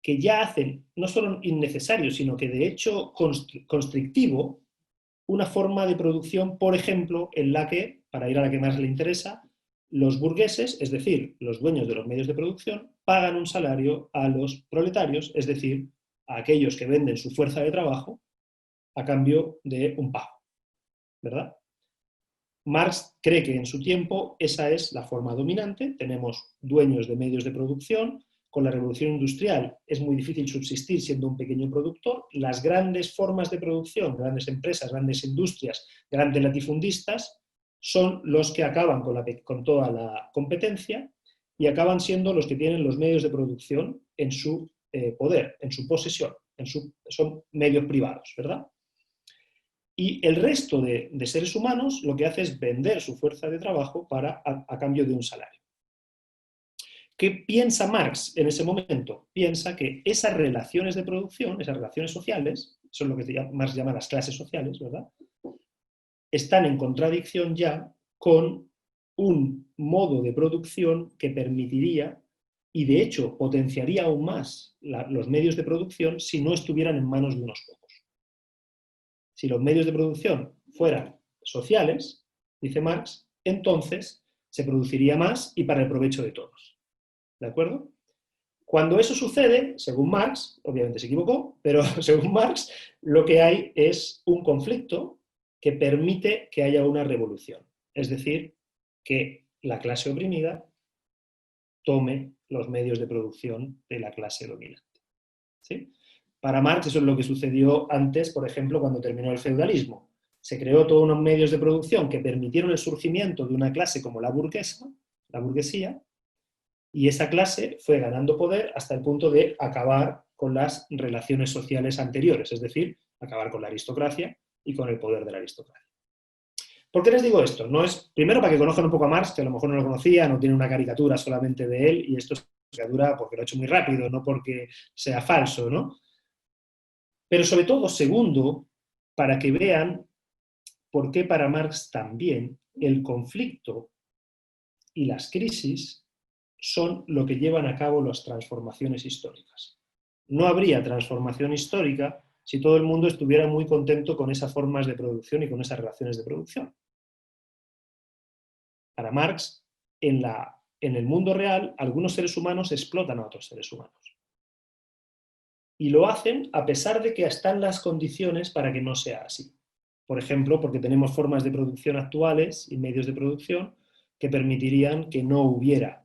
Speaker 1: que ya hacen, no solo innecesario, sino que de hecho constrictivo, una forma de producción, por ejemplo, en la que, para ir a la que más le interesa, los burgueses, es decir, los dueños de los medios de producción, pagan un salario a los proletarios, es decir, a aquellos que venden su fuerza de trabajo a cambio de un pago, ¿verdad? Marx cree que en su tiempo esa es la forma dominante, tenemos dueños de medios de producción, con la revolución industrial es muy difícil subsistir siendo un pequeño productor, las grandes formas de producción, grandes empresas, grandes industrias, grandes latifundistas, son los que acaban con toda la competencia y acaban siendo los que tienen los medios de producción en su poder, en su posesión, son medios privados, ¿verdad? Y el resto de seres humanos lo que hace es vender su fuerza de trabajo a cambio de un salario. ¿Qué piensa Marx en ese momento? Piensa que esas relaciones de producción, esas relaciones sociales, son lo que Marx llama las clases sociales, ¿verdad? Están en contradicción ya con un modo de producción que permitiría y de hecho potenciaría aún más los medios de producción si no estuvieran en manos de unos pocos. Si los medios de producción fueran sociales, dice Marx, entonces se produciría más y para el provecho de todos. ¿De acuerdo? Cuando eso sucede, según Marx, obviamente se equivocó, pero según Marx, lo que hay es un conflicto que permite que haya una revolución. Es decir, que la clase oprimida tome los medios de producción de la clase dominante. ¿Sí? Para Marx eso es lo que sucedió antes, por ejemplo, cuando terminó el feudalismo. Se creó todos unos medios de producción que permitieron el surgimiento de una clase como la burguesía, y esa clase fue ganando poder hasta el punto de acabar con las relaciones sociales anteriores, es decir, acabar con la aristocracia y con el poder de la aristocracia. ¿Por qué les digo esto? No es, primero, para que conozcan un poco a Marx, que a lo mejor no lo conocía, no tiene una caricatura solamente de él, y esto es una caricatura porque lo ha hecho muy rápido, no porque sea falso, ¿no? Pero sobre todo, segundo, para que vean por qué para Marx también el conflicto y las crisis son lo que llevan a cabo las transformaciones históricas. No habría transformación histórica si todo el mundo estuviera muy contento con esas formas de producción y con esas relaciones de producción. Para Marx, en el mundo real, algunos seres humanos explotan a otros seres humanos. Y lo hacen a pesar de que están las condiciones para que no sea así. Por ejemplo, porque tenemos formas de producción actuales y medios de producción que permitirían que no hubiera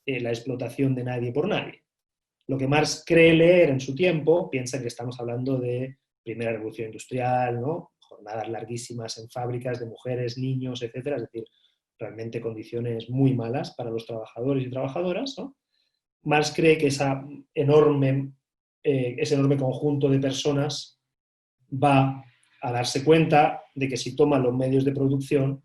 Speaker 1: la explotación de nadie por nadie. Lo que Marx cree leer en su tiempo, piensa que estamos hablando de primera revolución industrial, ¿no? Jornadas larguísimas en fábricas de mujeres, niños, etc. Es decir, realmente condiciones muy malas para los trabajadores y trabajadoras, ¿no? Marx cree que ese enorme conjunto de personas va a darse cuenta de que si toma los medios de producción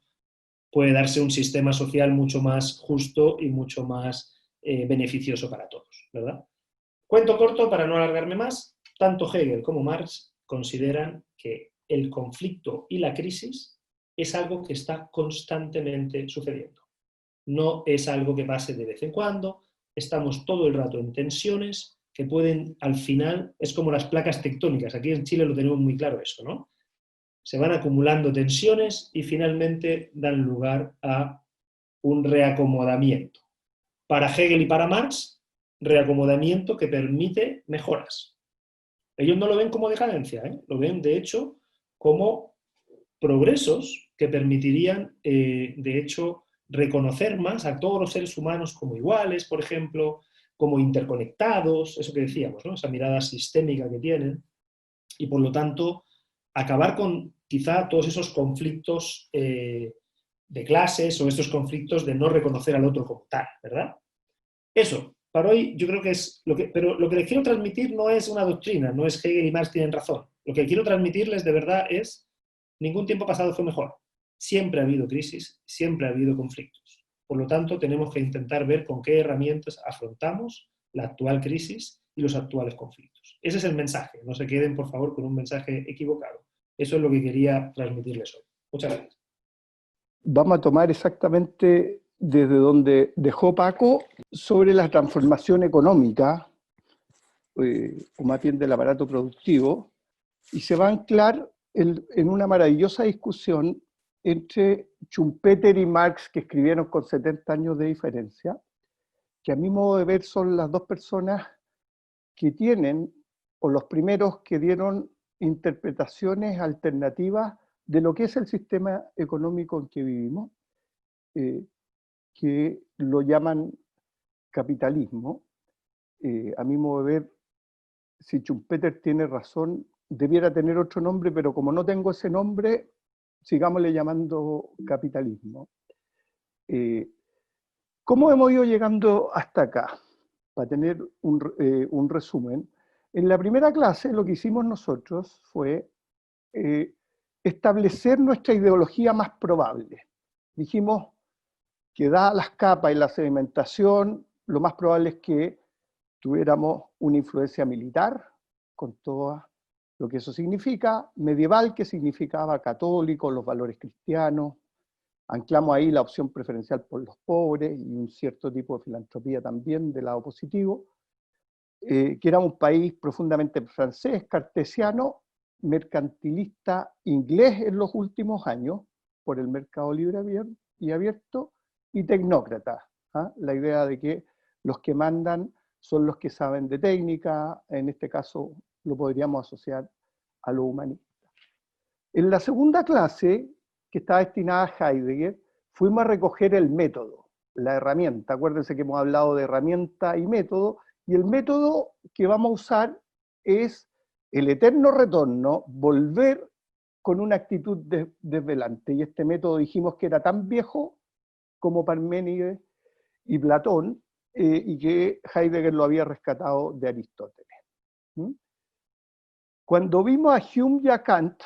Speaker 1: puede darse un sistema social mucho más justo y mucho más beneficioso para todos, ¿verdad? Cuento corto para no alargarme más, tanto Hegel como Marx consideran que el conflicto y la crisis es algo que está constantemente sucediendo. No es algo que pase de vez en cuando, estamos todo el rato en tensiones que pueden, al final, es como las placas tectónicas, aquí en Chile lo tenemos muy claro eso, ¿no? Se van acumulando tensiones y finalmente dan lugar a un reacomodamiento. Para Hegel y para Marx, reacomodamiento que permite mejoras. Ellos no lo ven como decadencia, lo ven de hecho como progresos que permitirían, de hecho, reconocer más a todos los seres humanos como iguales, por ejemplo, como interconectados, eso que decíamos, ¿no? Esa mirada sistémica que tienen, y por lo tanto acabar con quizá todos esos conflictos de clases o estos conflictos de no reconocer al otro como tal, ¿verdad? Eso, para hoy yo creo que es lo que, pero lo que les quiero transmitir no es una doctrina, no es Hegel y Marx tienen razón. Lo que quiero transmitirles de verdad es ningún tiempo pasado fue mejor. Siempre ha habido crisis, siempre ha habido conflictos. Por lo tanto, tenemos que intentar ver con qué herramientas afrontamos la actual crisis y los actuales conflictos. Ese es el mensaje. No se queden, por favor, con un mensaje equivocado. Eso es lo que quería transmitirles hoy. Muchas gracias.
Speaker 2: Vamos a tomar exactamente desde donde dejó Paco sobre la transformación económica, o más bien del aparato productivo, y se va a anclar en una maravillosa discusión entre Schumpeter y Marx, que escribieron con 70 años de diferencia, que a mi modo de ver son las dos personas que tienen, o los primeros que dieron interpretaciones alternativas de lo que es el sistema económico en que vivimos, que lo llaman capitalismo. A mi modo de ver, si Schumpeter tiene razón, debiera tener otro nombre, pero como no tengo ese nombre, sigámosle llamando capitalismo. ¿Cómo hemos ido llegando hasta acá? Para tener un resumen, en la primera clase lo que hicimos nosotros fue establecer nuestra ideología más probable. Dijimos que dadas las capas y la sedimentación, lo más probable es que tuviéramos una influencia militar, con todo lo que eso significa, medieval, que significaba católico, los valores cristianos, anclamos ahí la opción preferencial por los pobres y un cierto tipo de filantropía también del lado positivo, que era un país profundamente francés, cartesiano, mercantilista inglés en los últimos años, por el mercado libre y abierto, y tecnócrata. La idea de que los que mandan son los que saben de técnica, en este caso lo podríamos asociar a lo humanista. En la segunda clase, que está destinada a Heidegger, fuimos a recoger el método, la herramienta. Acuérdense que hemos hablado de herramienta y método, y el método que vamos a usar es el eterno retorno, volver con una actitud desvelante. Y este método dijimos que era tan viejo como Parménides y Platón, y que Heidegger lo había rescatado de Aristóteles. Cuando vimos a Hume y a Kant,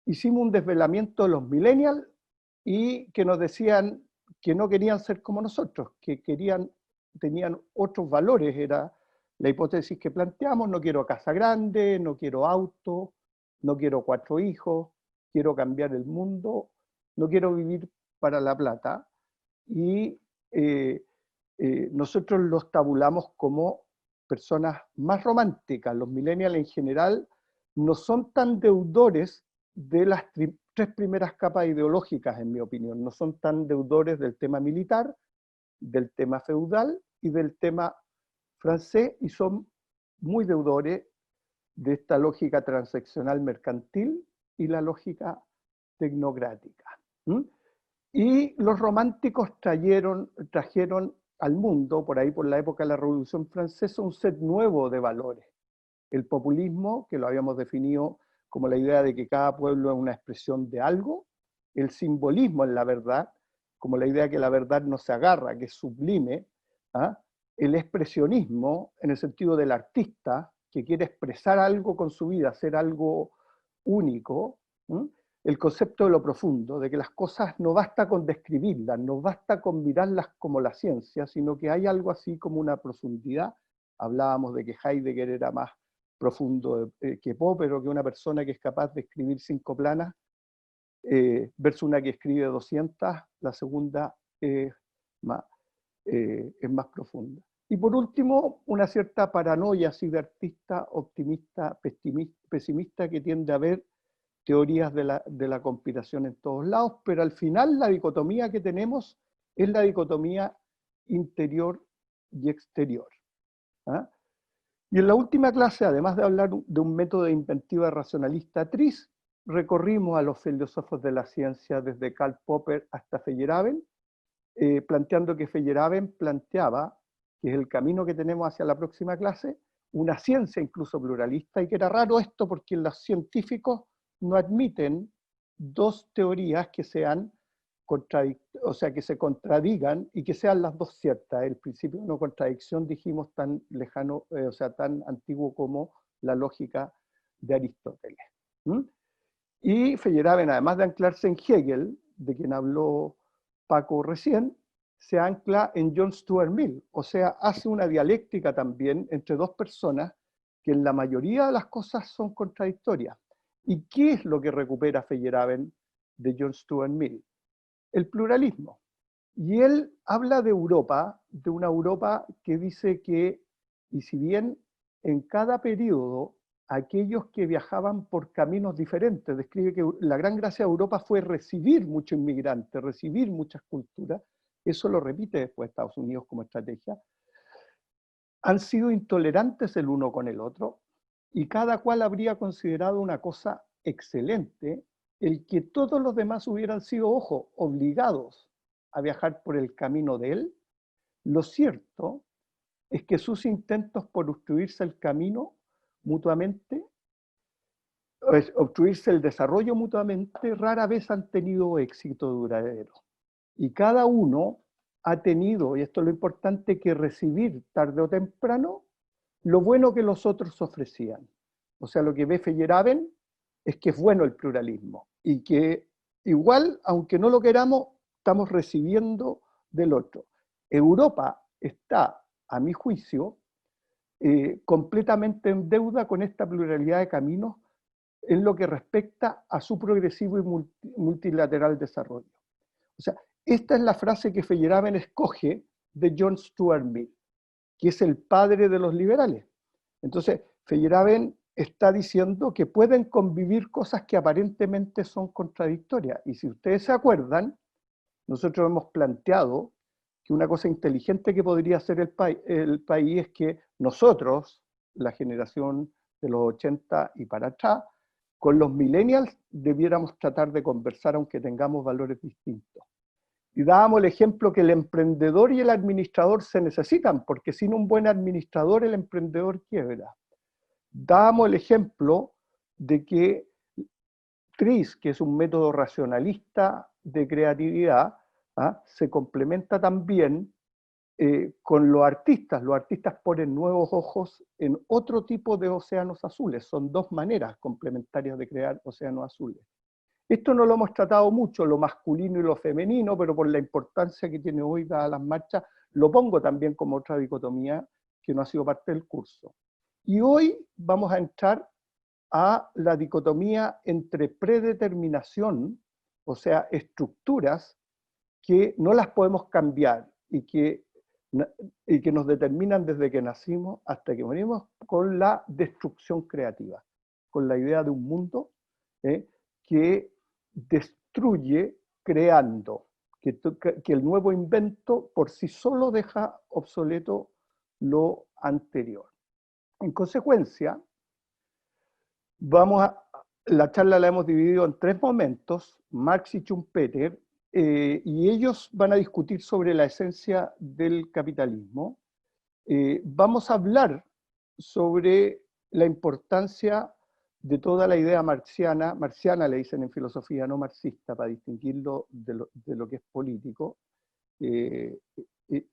Speaker 2: hicimos un desvelamiento de los millennials y que nos decían que no querían ser como nosotros, que tenían otros valores. Era la hipótesis que planteamos: no quiero casa grande, no quiero auto, no quiero 4 hijos, quiero cambiar el mundo, no quiero vivir para la plata. Y nosotros los tabulamos como personas más románticas. Los millennials en general no son tan deudores de las 3 primeras capas ideológicas, en mi opinión. No son tan deudores del tema militar, del tema feudal y del tema francés, y son muy deudores de esta lógica transaccional mercantil y la lógica tecnocrática. Y los románticos trajeron al mundo, por ahí por la época de la Revolución Francesa, un set nuevo de valores. El populismo, que lo habíamos definido como la idea de que cada pueblo es una expresión de algo; el simbolismo, en la verdad, como la idea que la verdad no se agarra, que es sublime, ¿ah? El expresionismo, en el sentido del artista, que quiere expresar algo con su vida, hacer algo único, ¿m? El concepto de lo profundo, de que las cosas no basta con describirlas, no basta con mirarlas como la ciencia, sino que hay algo así como una profundidad. Hablábamos de que Heidegger era más profundo que Poe, pero que una persona que es capaz de escribir 5 planas versus una que escribe 200, la segunda más, es más profunda. Y por último, una cierta paranoia así de artista optimista, pesimista, que tiende a ver teorías de la conspiración en todos lados, pero al final la dicotomía que tenemos es la dicotomía interior y exterior. ¿Ah? Y en la última clase, además de hablar de un método de inventiva racionalista tris, recorrimos a los filósofos de la ciencia desde Karl Popper hasta Feyerabend, planteando que Feyerabend planteaba, que es el camino que tenemos hacia la próxima clase, una ciencia incluso pluralista, y que era raro esto porque los científicos no admiten dos teorías que sean o sea, que se contradigan y que sean las dos ciertas. El principio de no contradicción, dijimos, tan lejano, o sea, tan antiguo como la lógica de Aristóteles. Y Feyerabend, además de anclarse en Hegel, de quien habló Paco recién, se ancla en John Stuart Mill, o sea, hace una dialéctica también entre dos personas que en la mayoría de las cosas son contradictorias. ¿Y qué es lo que recupera Feyerabend de John Stuart Mill? El pluralismo. Y él habla de Europa, de una Europa que dice que, y si bien en cada periodo aquellos que viajaban por caminos diferentes, describe que la gran gracia de Europa fue recibir muchos inmigrantes, recibir muchas culturas, eso lo repite después Estados Unidos como estrategia, han sido intolerantes el uno con el otro, y cada cual habría considerado una cosa excelente, el que todos los demás hubieran sido, ojo, obligados a viajar por el camino de él. Lo cierto es que sus intentos por obstruirse el camino mutuamente, obstruirse el desarrollo mutuamente, rara vez han tenido éxito duradero. Y cada uno ha tenido, y esto es lo importante, que recibir tarde o temprano lo bueno que los otros ofrecían. O sea, lo que ve Feyerabend es que es bueno el pluralismo y que igual, aunque no lo queramos, estamos recibiendo del otro. Europa está, a mi juicio, completamente en deuda con esta pluralidad de caminos en lo que respecta a su progresivo y multilateral desarrollo. O sea, esta es la frase que Feyerabend escoge de John Stuart Mill, que es el padre de los liberales. Entonces, Feyerabend está diciendo que pueden convivir cosas que aparentemente son contradictorias. Y si ustedes se acuerdan, nosotros hemos planteado que una cosa inteligente que podría hacer el país es que nosotros, la generación de los 80 y para atrás, con los millennials debiéramos tratar de conversar aunque tengamos valores distintos. Y dábamos el ejemplo que el emprendedor y el administrador se necesitan, porque sin un buen administrador el emprendedor quiebra. Dábamos el ejemplo de que TRIZ, que es un método racionalista de creatividad, se complementa también con los artistas. Los artistas ponen nuevos ojos en otro tipo de océanos azules. Son dos maneras complementarias de crear océanos azules. Esto no lo hemos tratado mucho, lo masculino y lo femenino, pero por la importancia que tiene hoy dadas las marchas, lo pongo también como otra dicotomía que no ha sido parte del curso. Y hoy vamos a entrar a la dicotomía entre predeterminación, o sea, estructuras que no las podemos cambiar y que nos determinan desde que nacimos hasta que morimos, con la destrucción creativa, con la idea de un mundo que destruye creando, que el nuevo invento por sí solo deja obsoleto lo anterior. En consecuencia, la charla la hemos dividido en 3 momentos, Marx y Schumpeter, y ellos van a discutir sobre la esencia del capitalismo. Vamos a hablar sobre la importancia de toda la idea marxiana, marxiana le dicen en filosofía, no marxista, para distinguirlo de lo que es político, eh, eh,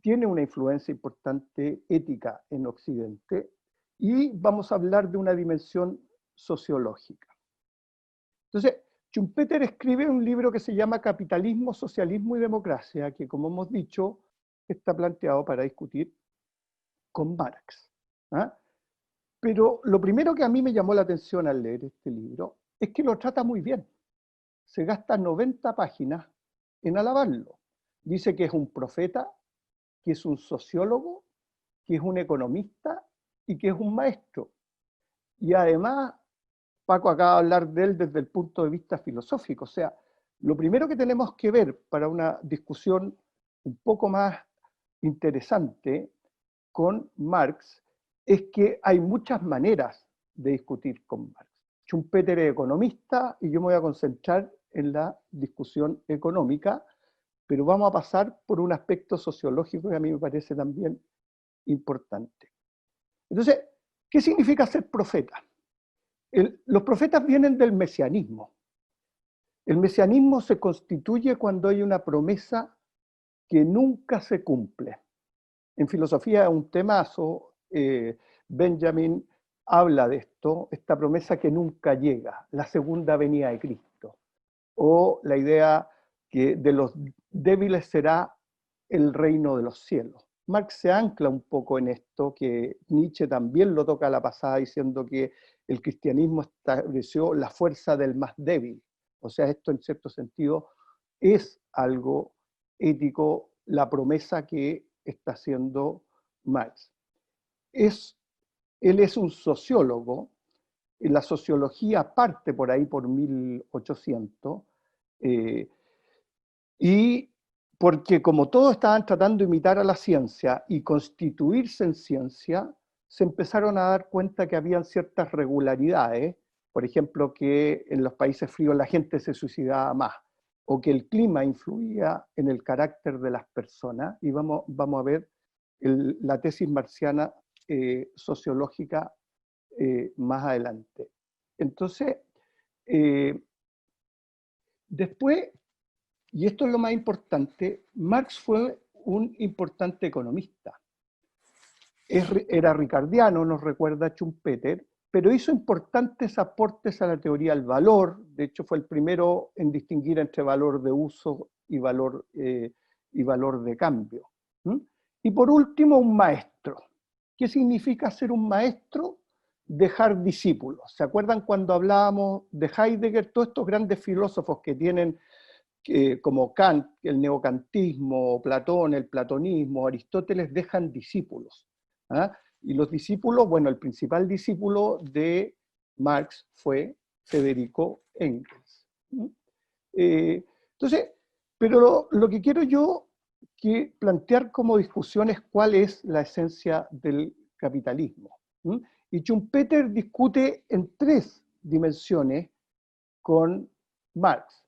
Speaker 2: tiene una influencia importante ética en Occidente, y vamos a hablar de una dimensión sociológica. Entonces, Schumpeter escribe un libro que se llama Capitalismo, Socialismo y Democracia, que, como hemos dicho, está planteado para discutir con Marx. ¿Ah? Pero lo primero que a mí me llamó la atención al leer este libro es que lo trata muy bien. Se gasta 90 páginas en alabarlo. Dice que es un profeta, que es un sociólogo, que es un economista y que es un maestro. Y además, Paco acaba de hablar de él desde el punto de vista filosófico. O sea, lo primero que tenemos que ver para una discusión un poco más interesante con Marx es que hay muchas maneras de discutir con Marx. Schumpeter es economista y yo me voy a concentrar en la discusión económica, pero vamos a pasar por un aspecto sociológico que a mí me parece también importante. Entonces, ¿qué significa ser profeta? Los profetas vienen del mesianismo. El mesianismo se constituye cuando hay una promesa que nunca se cumple. En filosofía es un temazo, Benjamin habla de esto, esta promesa que nunca llega, la segunda venida de Cristo, o la idea que de los débiles será el reino de los cielos. Marx se ancla un poco en esto, que Nietzsche también lo toca a la pasada, diciendo que el cristianismo estableció la fuerza del más débil. O sea, esto en cierto sentido es algo ético, la promesa que está haciendo Marx. Él es un sociólogo, y la sociología parte por ahí por 1800, y porque como todos estaban tratando de imitar a la ciencia y constituirse en ciencia, se empezaron a dar cuenta que habían ciertas regularidades, por ejemplo, que en los países fríos la gente se suicidaba más, o que el clima influía en el carácter de las personas, y vamos a ver la tesis marxiana sociológica más adelante. Entonces, después, y esto es lo más importante, Marx fue un importante economista. Era ricardiano, nos recuerda Schumpeter, pero hizo importantes aportes a la teoría del valor. De hecho, fue el primero en distinguir entre valor de uso y valor de cambio. Y por último, un maestro. ¿Qué significa ser un maestro? Dejar discípulos. ¿Se acuerdan cuando hablábamos de Heidegger? Todos estos grandes filósofos que tienen, como Kant, el neocantismo, Platón, el platonismo, Aristóteles, dejan discípulos. ¿Ah? Y los discípulos, bueno, el principal discípulo de Marx fue Federico Engels. Entonces, pero lo que quiero yo plantear como discusión es cuál es la esencia del capitalismo. Y Schumpeter discute en tres dimensiones con Marx.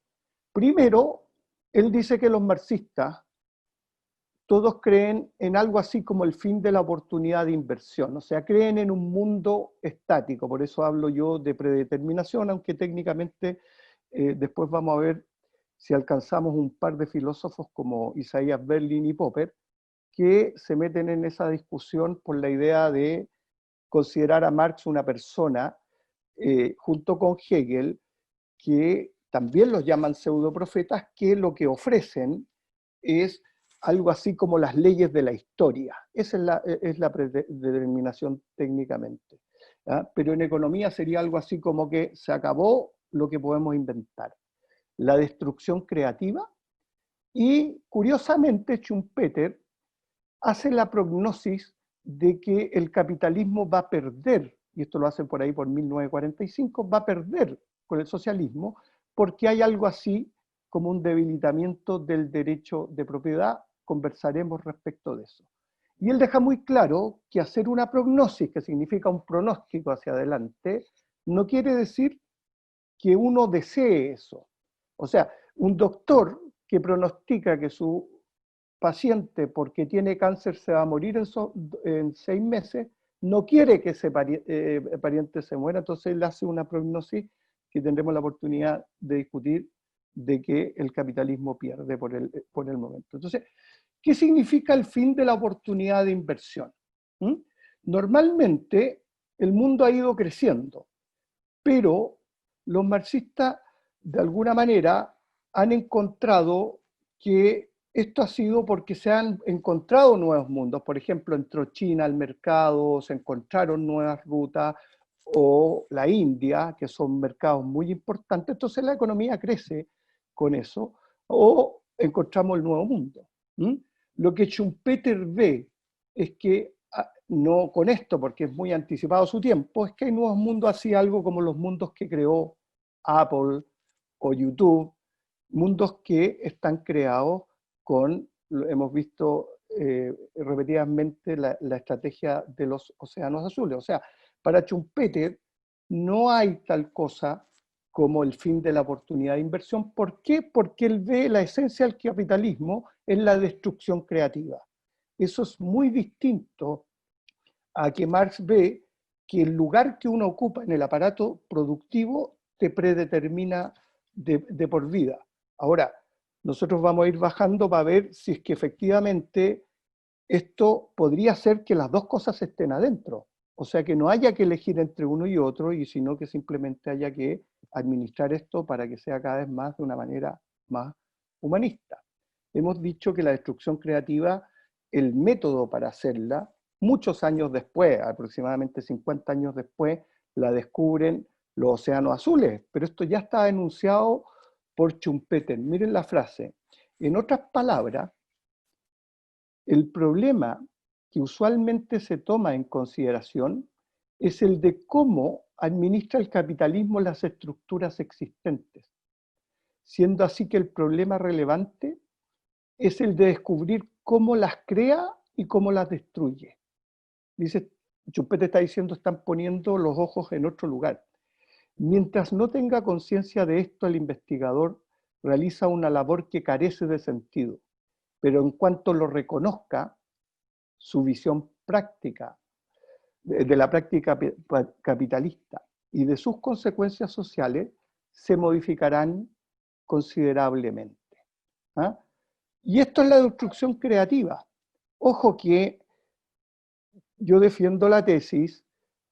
Speaker 2: Primero, él dice que los marxistas todos creen en algo así como el fin de la oportunidad de inversión, o sea, creen en un mundo estático, por eso hablo yo de predeterminación, aunque técnicamente después vamos a ver si alcanzamos un par de filósofos como Isaiah Berlin y Popper, que se meten en esa discusión por la idea de considerar a Marx una persona, junto con Hegel, que también los llaman pseudoprofetas, que lo que ofrecen es algo así como las leyes de la historia. Esa es la predeterminación técnicamente. ¿Ya? Pero en economía sería algo así como que se acabó lo que podemos inventar. La destrucción creativa, y curiosamente Schumpeter hace la prognosis de que el capitalismo va a perder, y esto lo hace por ahí por 1945, va a perder con el socialismo, porque hay algo así como un debilitamiento del derecho de propiedad. Conversaremos respecto de eso. Y él deja muy claro que hacer una prognosis, que significa un pronóstico hacia adelante, no quiere decir que uno desee eso. O sea, un doctor que pronostica que su paciente, porque tiene cáncer, se va a morir en 6 meses, no quiere que ese pariente se muera, entonces él hace una prognosis que tendremos la oportunidad de discutir de que el capitalismo pierde por el momento. Entonces, ¿qué significa el fin de la oportunidad de inversión? ¿Mm? Normalmente el mundo ha ido creciendo, pero los marxistas de alguna manera han encontrado que esto ha sido porque se han encontrado nuevos mundos. Por ejemplo, entró China al mercado, se encontraron nuevas rutas, o la India, que son mercados muy importantes. Entonces la economía crece con eso, o encontramos el nuevo mundo. ¿Mm? Lo que Schumpeter ve es que, no con esto, porque es muy anticipado su tiempo, es que hay nuevos mundos así, algo como los mundos que creó Apple o YouTube, mundos que están creados con, hemos visto repetidamente la estrategia de los océanos azules. O sea, para Schumpeter no hay tal cosa como el fin de la oportunidad de inversión. ¿Por qué? Porque él ve la esencia del capitalismo en la destrucción creativa. Eso es muy distinto a que Marx ve que el lugar que uno ocupa en el aparato productivo te predetermina de por vida. Ahora, nosotros vamos a ir bajando para ver si es que efectivamente esto podría ser que las dos cosas estén adentro. O sea, que no haya que elegir entre uno y otro, y sino que simplemente haya que administrar esto para que sea cada vez más de una manera más humanista. Hemos dicho que la destrucción creativa, el método para hacerla, muchos años después, aproximadamente 50 años después, la descubren los océanos azules, pero esto ya está enunciado por Schumpeter. Miren la frase. En otras palabras, el problema que usualmente se toma en consideración es el de cómo administra el capitalismo las estructuras existentes, siendo así que el problema relevante es el de descubrir cómo las crea y cómo las destruye. Dice, Schumpeter está diciendo, están poniendo los ojos en otro lugar. Mientras no tenga conciencia de esto, el investigador realiza una labor que carece de sentido, pero en cuanto lo reconozca, su visión práctica, de la práctica capitalista y de sus consecuencias sociales, se modificarán considerablemente. ¿Ah? Y esto es la destrucción creativa. Ojo que yo defiendo la tesis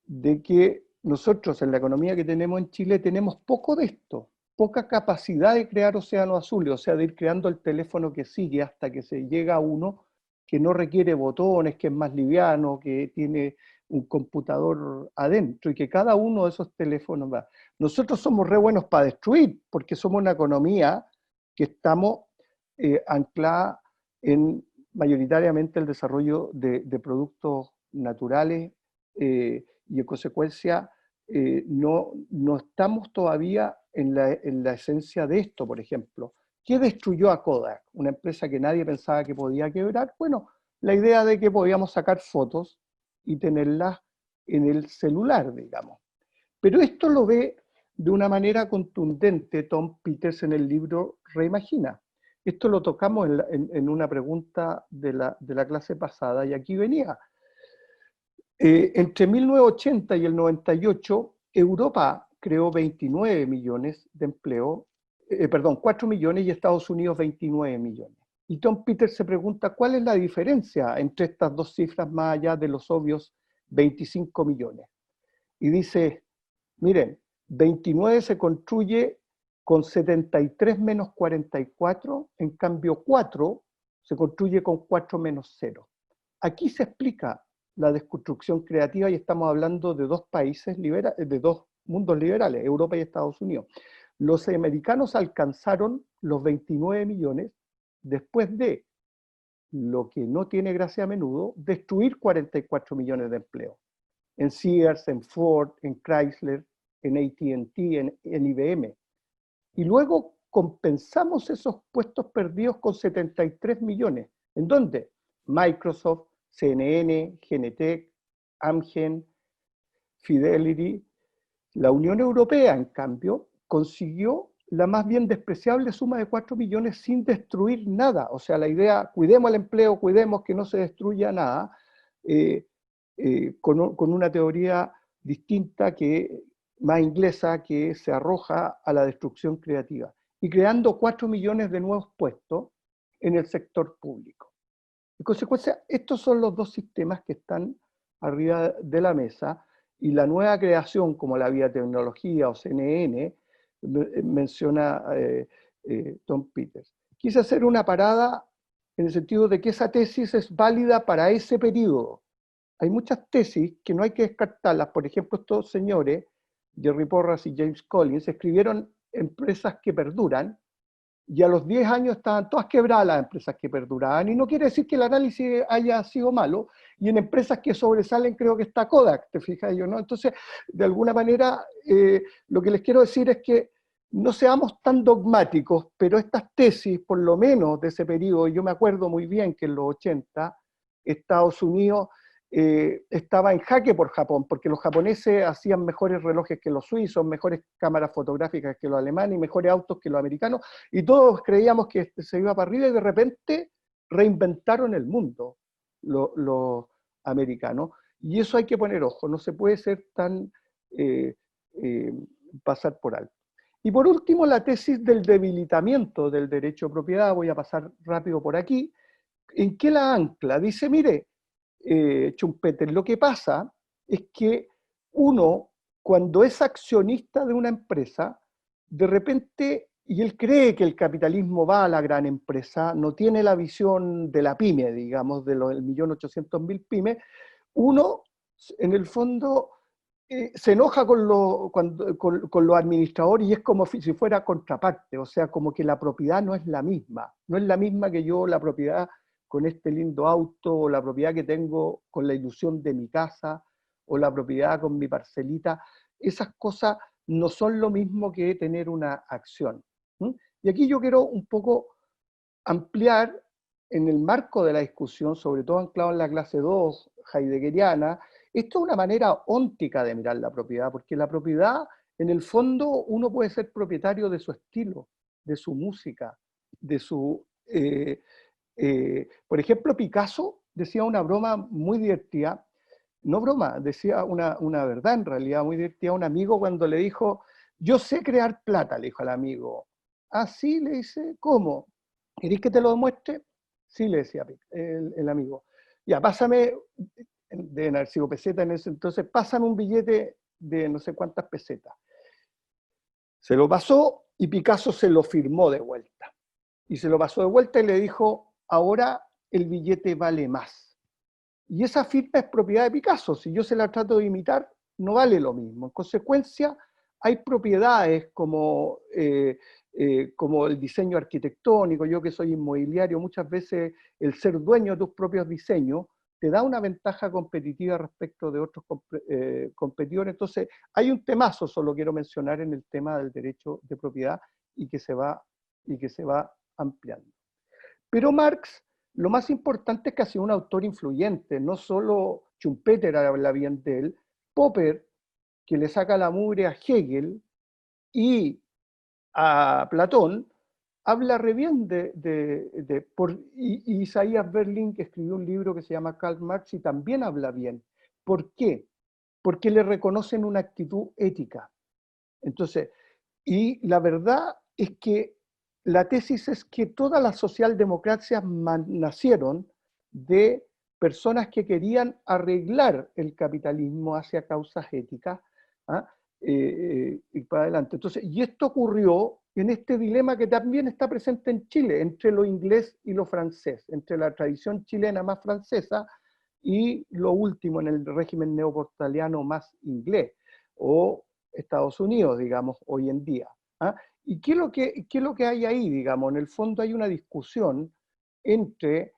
Speaker 2: de que nosotros en la economía que tenemos en Chile tenemos poco de esto, poca capacidad de crear océanos azules, o sea, de ir creando el teléfono que sigue hasta que se llega a uno que no requiere botones, que es más liviano, que tiene un computador adentro y que cada uno de esos teléfonos va. Nosotros somos re buenos para destruir, porque somos una economía que estamos anclada en mayoritariamente el desarrollo de productos naturales y en consecuencia no estamos todavía en la esencia de esto, por ejemplo. ¿Qué destruyó a Kodak? Una empresa que nadie pensaba que podía quebrar. Bueno, la idea de que podíamos sacar fotos y tenerlas en el celular, digamos. Pero esto lo ve de una manera contundente Tom Peters en el libro Reimagina. Esto lo tocamos en una pregunta de la clase pasada y aquí venía. Entre 1980 y el 98, Europa creó 29 millones de empleo, 4 millones y Estados Unidos 29 millones. Y Tom Peters se pregunta cuál es la diferencia entre estas dos cifras más allá de los obvios 25 millones. Y dice, miren, 29 se construye con 73 menos 44, en cambio 4 se construye con 4 menos 0. Aquí se explica la desconstrucción creativa y estamos hablando de dos países de dos mundos liberales, Europa y Estados Unidos. Los americanos alcanzaron los 29 millones después de, lo que no tiene gracia a menudo, destruir 44 millones de empleos. En Sears, en Ford, en Chrysler, en AT&T, en IBM. Y luego compensamos esos puestos perdidos con 73 millones. ¿En dónde? Microsoft, CNN, Genentech, Amgen, Fidelity. La Unión Europea, en cambio, consiguió la más bien despreciable suma de 4 millones sin destruir nada. O sea, la idea, cuidemos el empleo, cuidemos que no se destruya nada, con una teoría distinta, más inglesa, que se arroja a la destrucción creativa, y creando 4 millones de nuevos puestos en el sector público. En consecuencia, estos son los dos sistemas que están arriba de la mesa, y la nueva creación, como la biotecnología o CNN, menciona Tom Peters. Quise hacer una parada en el sentido de que esa tesis es válida para ese periodo. Hay muchas tesis que no hay que descartarlas. Por ejemplo, estos señores, Jerry Porras y James Collins, escribieron Empresas que perduran, y a los 10 años estaban todas quebradas las empresas que perduraban, y no quiere decir que el análisis haya sido malo, y en empresas que sobresalen creo que está Kodak, te fijas yo, ¿no? Entonces, de alguna manera, lo que les quiero decir es que no seamos tan dogmáticos, pero estas tesis, por lo menos de ese periodo, yo me acuerdo muy bien que en los 80, Estados Unidos estaba en jaque por Japón, porque los japoneses hacían mejores relojes que los suizos, mejores cámaras fotográficas que los alemanes, y mejores autos que los americanos, y todos creíamos que se iba para arriba, y de repente reinventaron el mundo los americanos, y eso hay que poner ojo, no se puede ser tan pasar por alto. Y por último, la tesis del debilitamiento del derecho de propiedad, voy a pasar rápido por aquí. ¿En qué la ancla? Dice, mire, Schumpeter, lo que pasa es que uno, cuando es accionista de una empresa, de repente, y él cree que el capitalismo va a la gran empresa, no tiene la visión de la pyme, digamos, de los 1.800.000 pymes, uno, en el fondo, se enoja con los administradores, y es como si fuera contraparte, o sea, como que la propiedad no es la misma que yo, la propiedad con este lindo auto, o la propiedad que tengo con la ilusión de mi casa, o la propiedad con mi parcelita. Esas cosas no son lo mismo que tener una acción. Y aquí yo quiero un poco ampliar en el marco de la discusión, sobre todo anclado en la clase 2 heideggeriana. Esto es una manera óntica de mirar la propiedad, porque la propiedad, en el fondo, uno puede ser propietario de su estilo, de su música, de su... por ejemplo, Picasso decía una broma muy divertida, no broma, decía una verdad en realidad muy divertida a un amigo cuando le dijo, yo sé crear plata, le dijo al amigo. Ah, sí, le dice, ¿cómo? ¿Querés que te lo demuestre? Sí, le decía el amigo. Ya, pásame, deben haber sido pesetas en ese entonces, pásame un billete de no sé cuántas pesetas. Se lo pasó y Picasso se lo firmó de vuelta. Y se lo pasó de vuelta y le dijo, ahora el billete vale más. Y esa firma es propiedad de Picasso. Si yo se la trato de imitar, no vale lo mismo. En consecuencia, hay propiedades como el diseño arquitectónico. Yo que soy inmobiliario, muchas veces el ser dueño de tus propios diseños te da una ventaja competitiva respecto de otros competidores. Entonces, hay un temazo, solo quiero mencionar, en el tema del derecho de propiedad, y que se va ampliando. Pero Marx, lo más importante es que ha sido un autor influyente, no solo Schumpeter habla bien de él, Popper, que le saca la mugre a Hegel y a Platón, habla re bien y Isaías Berlin, que escribió un libro que se llama Karl Marx, y también habla bien. ¿Por qué? Porque le reconocen una actitud ética. Entonces, y la verdad es que la tesis es que todas las socialdemocracias nacieron de personas que querían arreglar el capitalismo hacia causas éticas, ¿ah? Y para adelante. Entonces, y esto ocurrió en este dilema que también está presente en Chile, entre lo inglés y lo francés, entre la tradición chilena más francesa y lo último en el régimen neoportaliano más inglés, o Estados Unidos, digamos, hoy en día. ¿Ah? ¿Y qué es lo que hay ahí, digamos? En el fondo hay una discusión entre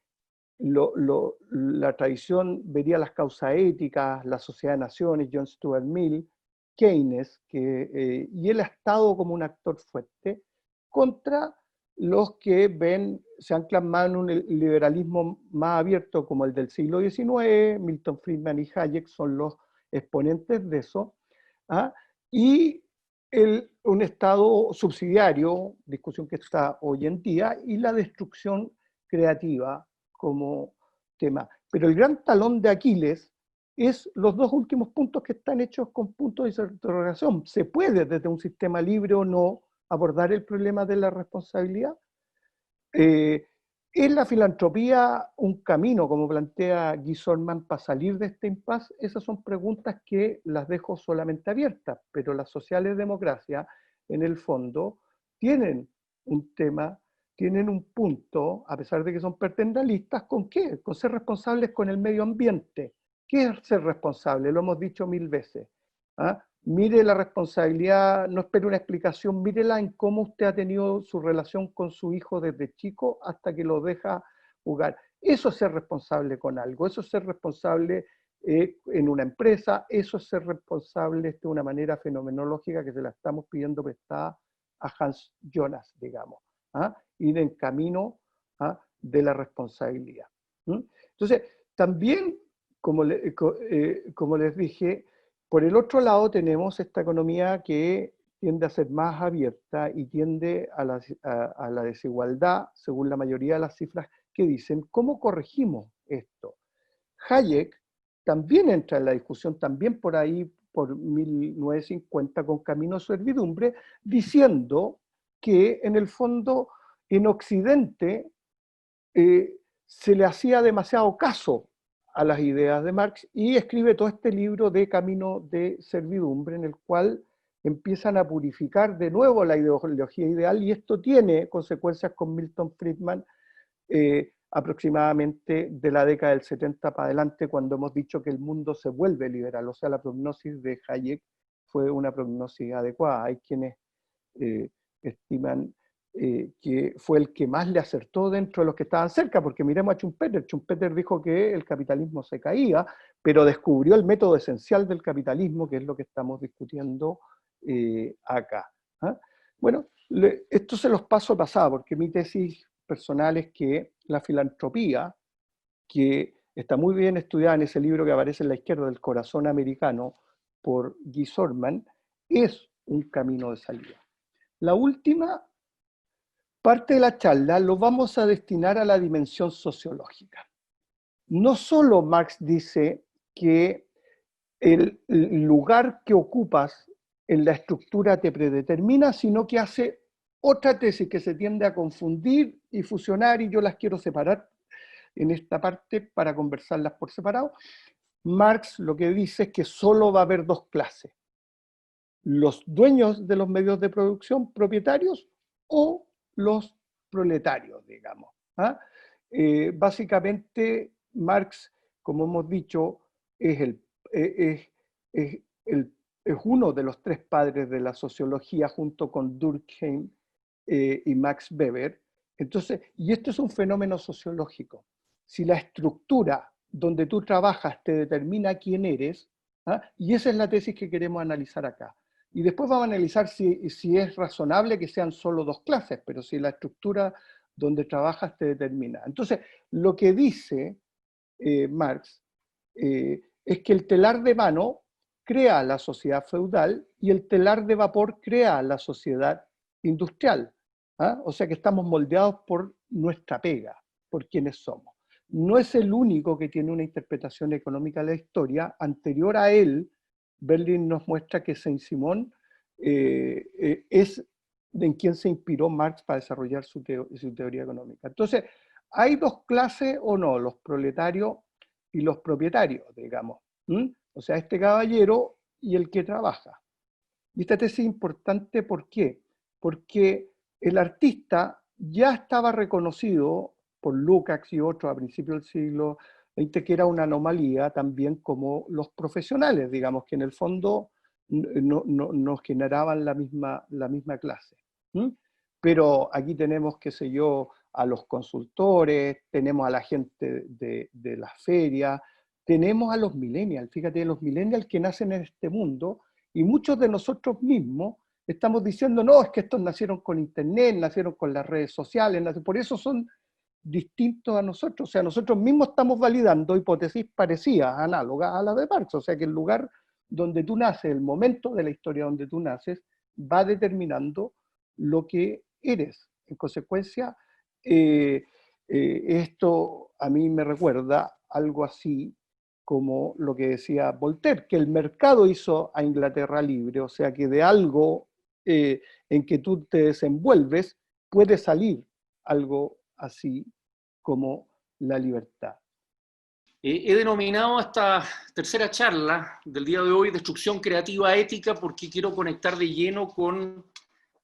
Speaker 2: la tradición vería las causas éticas, la sociedad de naciones, John Stuart Mill, Keynes, y él ha estado como un actor fuerte, contra los que se anclan más en un liberalismo más abierto como el del siglo XIX, Milton Friedman y Hayek son los exponentes de eso, ¿ah? Y un Estado subsidiario, discusión que está hoy en día, y la destrucción creativa como tema. Pero el gran talón de Aquiles es los dos últimos puntos que están hechos con puntos de interrogación. ¿Se puede desde un sistema libre o no abordar el problema de la responsabilidad? ¿Es la filantropía un camino, como plantea Guy Sorman, para salir de este impasse? Esas son preguntas que las dejo solamente abiertas, pero las socialdemocracias, en el fondo, tienen un tema, tienen un punto, a pesar de que son paternalistas, ¿con qué? Con ser responsables con el medio ambiente. ¿Qué es ser responsable? Lo hemos dicho 1000 veces. ¿Ah? Mire la responsabilidad, no espere una explicación, mírela en cómo usted ha tenido su relación con su hijo desde chico hasta que lo deja jugar. Eso es ser responsable con algo, eso es ser responsable en una empresa, eso es ser responsable de una manera fenomenológica que se la estamos pidiendo prestada a Hans Jonas, digamos. ¿Ah? Ir en camino, ¿ah?, de la responsabilidad. ¿Mm? Entonces, también, como les dije, por el otro lado tenemos esta economía que tiende a ser más abierta y tiende a la desigualdad, según la mayoría de las cifras que dicen. ¿Cómo corregimos esto? Hayek también entra en la discusión, también por ahí, por 1950, con Camino a Servidumbre, diciendo que en el fondo en Occidente se le hacía demasiado caso a las ideas de Marx y escribe todo este libro de Camino de Servidumbre, en el cual empiezan a purificar de nuevo la ideología ideal, y esto tiene consecuencias con Milton Friedman aproximadamente de la década del 70 para adelante, cuando hemos dicho que el mundo se vuelve liberal. O sea, la prognosis de Hayek fue una prognosis adecuada. Hay quienes estiman que fue el que más le acertó dentro de los que estaban cerca, porque miremos a Schumpeter. Schumpeter dijo que el capitalismo se caía, pero descubrió el método esencial del capitalismo, que es lo que estamos discutiendo acá. ¿Ah? Bueno, esto se los paso a pasar, porque mi tesis personal es que la filantropía, que está muy bien estudiada en ese libro que aparece en la izquierda, del corazón americano, por Guy Sorman, es un camino de salida. La última parte de la charla lo vamos a destinar a la dimensión sociológica. No solo Marx dice que el lugar que ocupas en la estructura te predetermina, sino que hace otra tesis que se tiende a confundir y fusionar, y yo las quiero separar en esta parte para conversarlas por separado. Marx lo que dice es que solo va a haber dos clases: los dueños de los medios de producción, propietarios, o los proletarios, digamos. ¿Ah? Básicamente, Marx, como hemos dicho, es, es uno de los tres padres de la sociología, junto con Durkheim y Max Weber. Entonces, y esto es un fenómeno sociológico. Si la estructura donde tú trabajas te determina quién eres, ¿ah?, y esa es la tesis que queremos analizar acá. Y después vamos a analizar si es razonable que sean solo dos clases, pero si la estructura donde trabajas te determina. Entonces, lo que dice Marx es que el telar de mano crea la sociedad feudal y el telar de vapor crea la sociedad industrial. ¿Ah? O sea que estamos moldeados por nuestra pega, por quienes somos. No es el único que tiene una interpretación económica de la historia. Anterior a él, Berlin nos muestra que Saint-Simon es en quien se inspiró Marx para desarrollar su teoría económica. Entonces, ¿hay dos clases o no? Los proletarios y los propietarios, digamos. ¿Mm? O sea, este caballero y el que trabaja. Y esta tesis es importante, ¿por qué? Porque el artista ya estaba reconocido por Lukács y otros a principios del siglo XX, que era una anomalía, también como los profesionales, digamos, que en el fondo no generaban la misma clase. ¿Mm? Pero aquí tenemos, qué sé yo, a los consultores, tenemos a la gente de las ferias, tenemos a los millennials. Fíjate, los millennials que nacen en este mundo, y muchos de nosotros mismos estamos diciendo, no, es que estos nacieron con internet, nacieron con las redes sociales, por eso son distintos a nosotros. O sea, nosotros mismos estamos validando hipótesis parecidas, análogas a las de Marx. O sea, que el lugar donde tú naces, el momento de la historia donde tú naces, va determinando lo que eres. En consecuencia, esto a mí me recuerda algo así como lo que decía Voltaire, que el mercado hizo a Inglaterra libre, o sea que de algo en que tú te desenvuelves puede salir algo así como la libertad.
Speaker 3: He denominado esta tercera charla del día de hoy Destrucción Creativa Ética, porque quiero conectar de lleno con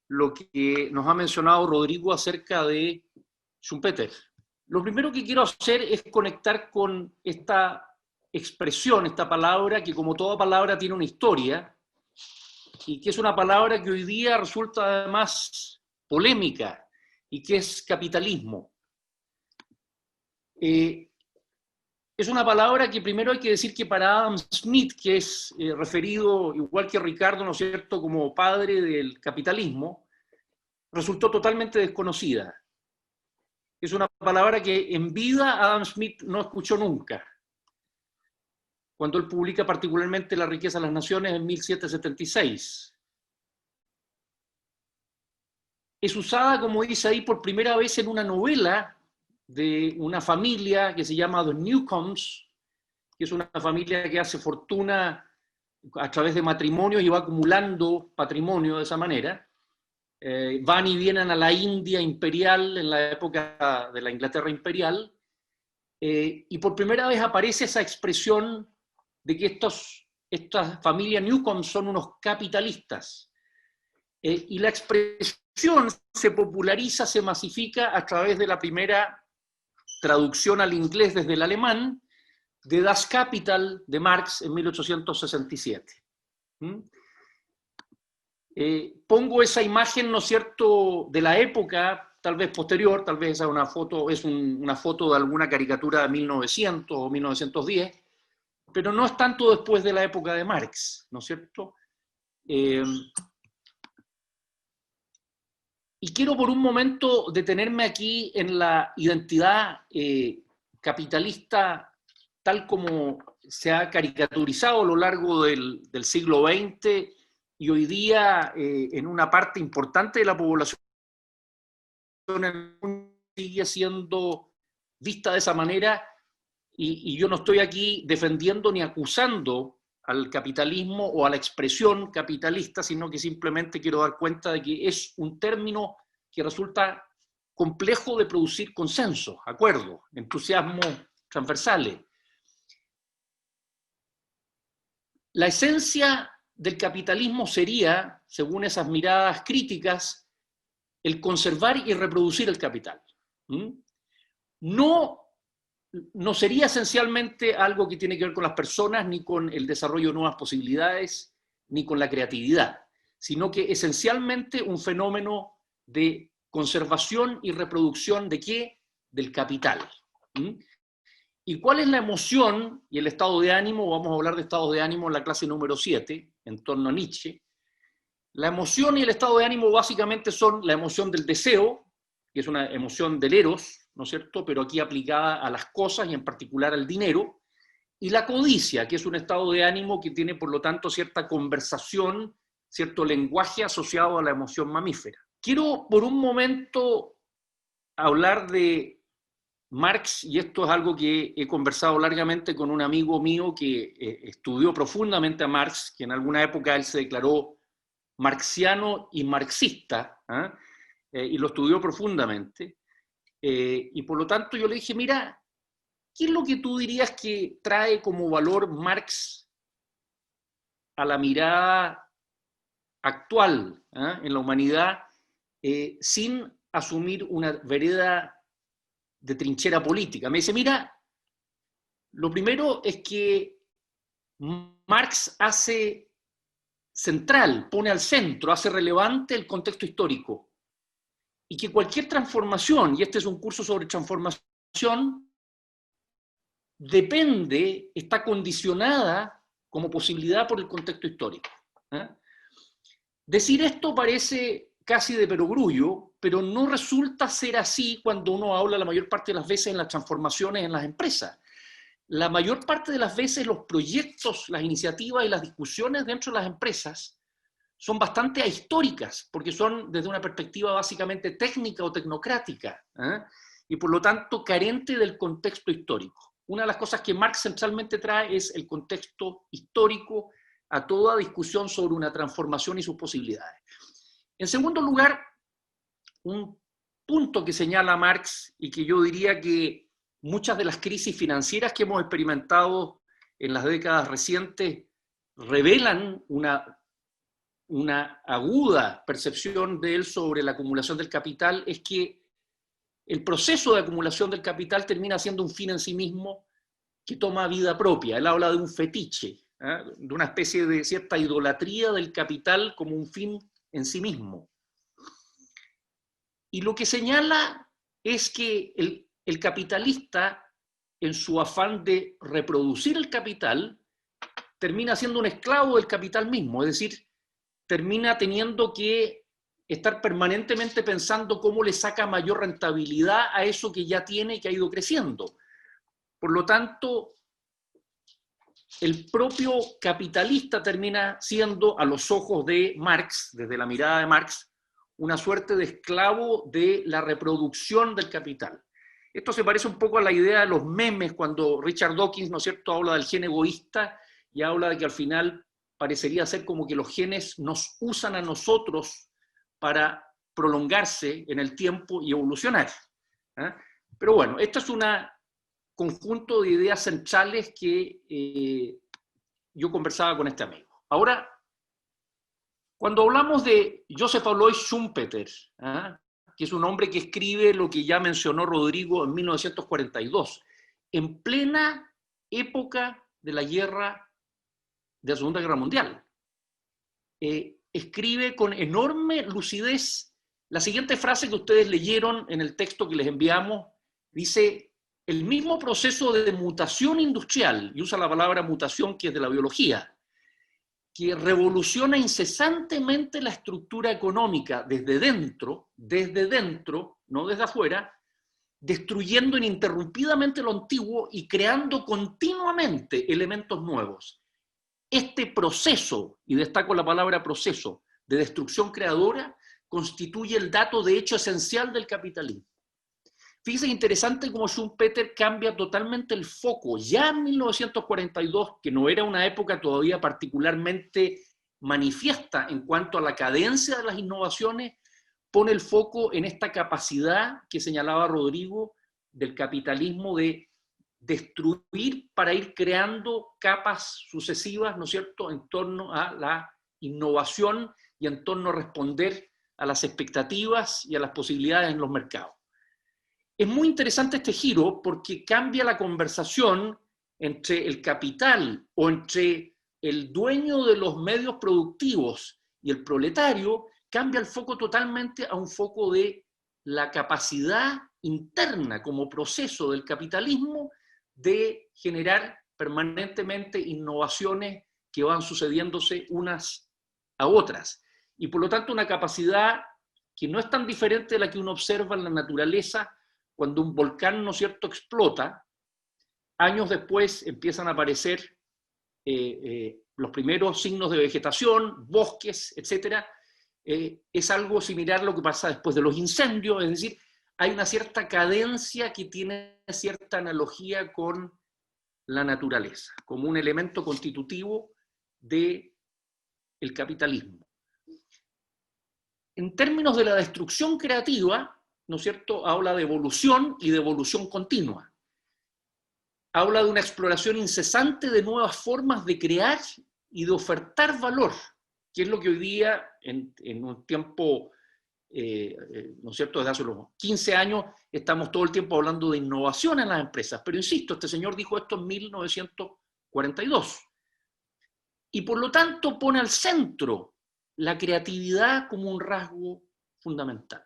Speaker 3: lo que nos ha mencionado Rodrigo acerca de Schumpeter. Lo primero que quiero hacer es conectar con esta expresión, esta palabra, que como toda palabra tiene una historia, y que es una palabra que hoy día resulta además polémica, y que es capitalismo. Es una palabra que primero hay que decir que para Adam Smith, que es referido, igual que Ricardo, ¿no es cierto?, como padre del capitalismo, resultó totalmente desconocida. Es una palabra que en vida Adam Smith no escuchó nunca, cuando él publica particularmente La riqueza de las naciones en 1776. Es usada, como dice ahí, por primera vez en una novela de una familia que se llama The Newcomes, que es una familia que hace fortuna a través de matrimonios y va acumulando patrimonio de esa manera. Van y vienen a la India imperial en la época de la Inglaterra imperial, y por primera vez aparece esa expresión de que estas familias Newcomb son unos capitalistas. Y la expresión se populariza, se masifica a través de la primera traducción al inglés desde el alemán de Das Kapital de Marx en 1867. Pongo esa imagen, ¿no es cierto?, de la época, tal vez posterior, tal vez esa es una foto de alguna caricatura de 1900 o 1910, pero no es tanto después de la época de Marx, ¿no es cierto? Y quiero por un momento detenerme aquí en la identidad capitalista tal como se ha caricaturizado a lo largo del siglo XX y hoy día en una parte importante de la población sigue siendo vista de esa manera, y yo no estoy aquí defendiendo ni acusando al capitalismo o a la expresión capitalista, sino que simplemente quiero dar cuenta de que es un término que resulta complejo de producir consensos, acuerdos, entusiasmos transversales. La esencia del capitalismo sería, según esas miradas críticas, el conservar y reproducir el capital. No sería esencialmente algo que tiene que ver con las personas, ni con el desarrollo de nuevas posibilidades, ni con la creatividad, sino que esencialmente un fenómeno de conservación y reproducción ¿de qué? Del capital. ¿Y cuál es la emoción y el estado de ánimo? Vamos a hablar de estados de ánimo en la clase número 7, en torno a Nietzsche. La emoción y el estado de ánimo básicamente son la emoción del deseo, que es una emoción del eros, ¿no es cierto?, pero aquí aplicada a las cosas y en particular al dinero, y la codicia, que es un estado de ánimo que tiene por lo tanto cierta conversación, cierto lenguaje asociado a la emoción mamífera. Quiero por un momento hablar de Marx, y esto es algo que he conversado largamente con un amigo mío que estudió profundamente a Marx, que en alguna época él se declaró marxiano y marxista, y lo estudió profundamente, y por lo tanto yo le dije, mira, ¿qué es lo que tú dirías que trae como valor Marx a la mirada actual en la humanidad, sin asumir una vereda de trinchera política? Me dice, mira, lo primero es que Marx hace central, pone al centro, hace relevante el contexto histórico, y que cualquier transformación, y este es un curso sobre transformación, depende, está condicionada como posibilidad por el contexto histórico. Decir esto parece casi de perogrullo, pero no resulta ser así cuando uno habla la mayor parte de las veces en las transformaciones en las empresas. La mayor parte de las veces los proyectos, las iniciativas y las discusiones dentro de las empresas son bastante ahistóricas, porque son desde una perspectiva básicamente técnica o tecnocrática, y por lo tanto carente del contexto histórico. una de las cosas que Marx centralmente trae es el contexto histórico a toda discusión sobre una transformación y sus posibilidades. En segundo lugar, un punto que señala Marx y que yo diría que muchas de las crisis financieras que hemos experimentado en las décadas recientes revelan una aguda percepción de él sobre la acumulación del capital, es que el proceso de acumulación del capital termina siendo un fin en sí mismo que toma vida propia. Él habla de un fetiche, de una especie de cierta idolatría del capital como un fin en sí mismo. Y lo que señala es que el capitalista, en su afán de reproducir el capital, termina siendo un esclavo del capital mismo, es decir, termina teniendo que estar permanentemente pensando cómo le saca mayor rentabilidad a eso que ya tiene y que ha ido creciendo. Por lo tanto, el propio capitalista termina siendo, a los ojos de Marx, desde la mirada de Marx, una suerte de esclavo de la reproducción del capital. Esto se parece un poco a la idea de los memes, cuando Richard Dawkins, ¿no es cierto?, habla del gen egoísta y habla de que al final parecería ser como que los genes nos usan a nosotros para prolongarse en el tiempo y evolucionar. Pero bueno, esto es un conjunto de ideas centrales que yo conversaba con este amigo. Ahora, cuando hablamos de Joseph Alois Schumpeter, que es un hombre que escribe lo que ya mencionó Rodrigo en 1942, en plena época de la Segunda Guerra Mundial, escribe con enorme lucidez la siguiente frase que ustedes leyeron en el texto que les enviamos. Dice: el mismo proceso de mutación industrial, y usa la palabra mutación que es de la biología, que revoluciona incesantemente la estructura económica desde dentro, no desde afuera, destruyendo ininterrumpidamente lo antiguo y creando continuamente elementos nuevos. Este proceso, y destaco la palabra proceso, de destrucción creadora, constituye el dato de hecho esencial del capitalismo. Fíjense, interesante cómo Schumpeter cambia totalmente el foco. Ya en 1942, que no era una época todavía particularmente manifiesta en cuanto a la cadencia de las innovaciones, pone el foco en esta capacidad que señalaba Rodrigo del capitalismo de destruir para ir creando capas sucesivas, ¿no es cierto?, en torno a la innovación y en torno a responder a las expectativas y a las posibilidades en los mercados. Es muy interesante este giro porque cambia la conversación entre el capital o entre el dueño de los medios productivos y el proletario, cambia el foco totalmente a un foco de la capacidad interna como proceso del capitalismo de generar permanentemente innovaciones que van sucediéndose unas a otras. Y por lo tanto una capacidad que no es tan diferente de la que uno observa en la naturaleza. Cuando un volcán, ¿no es cierto?, explota, años después empiezan a aparecer los primeros signos de vegetación, bosques, etc. Es algo similar a lo que pasa después de los incendios, es decir, hay una cierta cadencia que tiene cierta analogía con la naturaleza, como un elemento constitutivo del capitalismo. En términos de la destrucción creativa, ¿no es cierto?, habla de evolución y de evolución continua. Habla de una exploración incesante de nuevas formas de crear y de ofertar valor, que es lo que hoy día, en un tiempo, ¿no es cierto?, desde hace unos 15 años, estamos todo el tiempo hablando de innovación en las empresas. Pero insisto, este señor dijo esto en 1942. Y por lo tanto pone al centro la creatividad como un rasgo fundamental.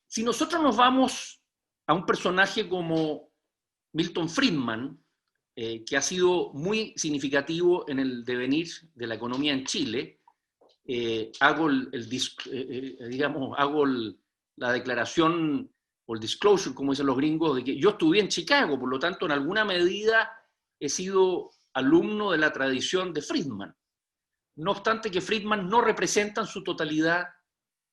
Speaker 3: Si nosotros nos vamos a un personaje como Milton Friedman, que ha sido muy significativo en el devenir de la economía en Chile, hago la declaración o el disclosure, como dicen los gringos, de que yo estudié en Chicago, por lo tanto, en alguna medida he sido alumno de la tradición de Friedman. No obstante que Friedman no representa en su totalidad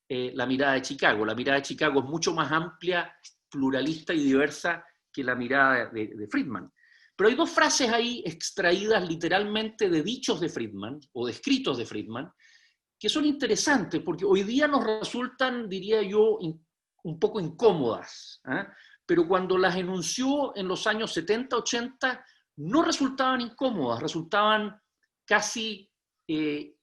Speaker 3: la mirada de Chicago. La mirada de Chicago es mucho más amplia pluralista y diversa que la mirada de Friedman. Pero hay dos frases ahí extraídas literalmente de dichos de Friedman, o de escritos de Friedman, que son interesantes, porque hoy día nos resultan, diría yo, un poco incómodas, ¿eh? Pero cuando las enunció en los años 70, 80, no resultaban incómodas, resultaban casi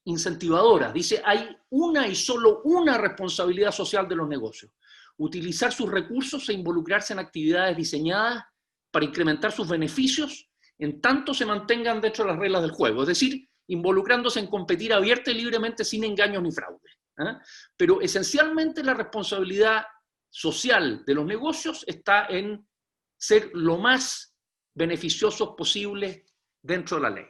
Speaker 3: incentivadoras. Dice, hay una y solo una responsabilidad social de los negocios: utilizar sus recursos e involucrarse en actividades diseñadas para incrementar sus beneficios en tanto se mantengan dentro de las reglas del juego, es decir, involucrándose en competir abierta y libremente sin engaños ni fraudes. ¿Eh? Pero esencialmente la responsabilidad social de los negocios está en ser lo más beneficiosos posible dentro de la ley.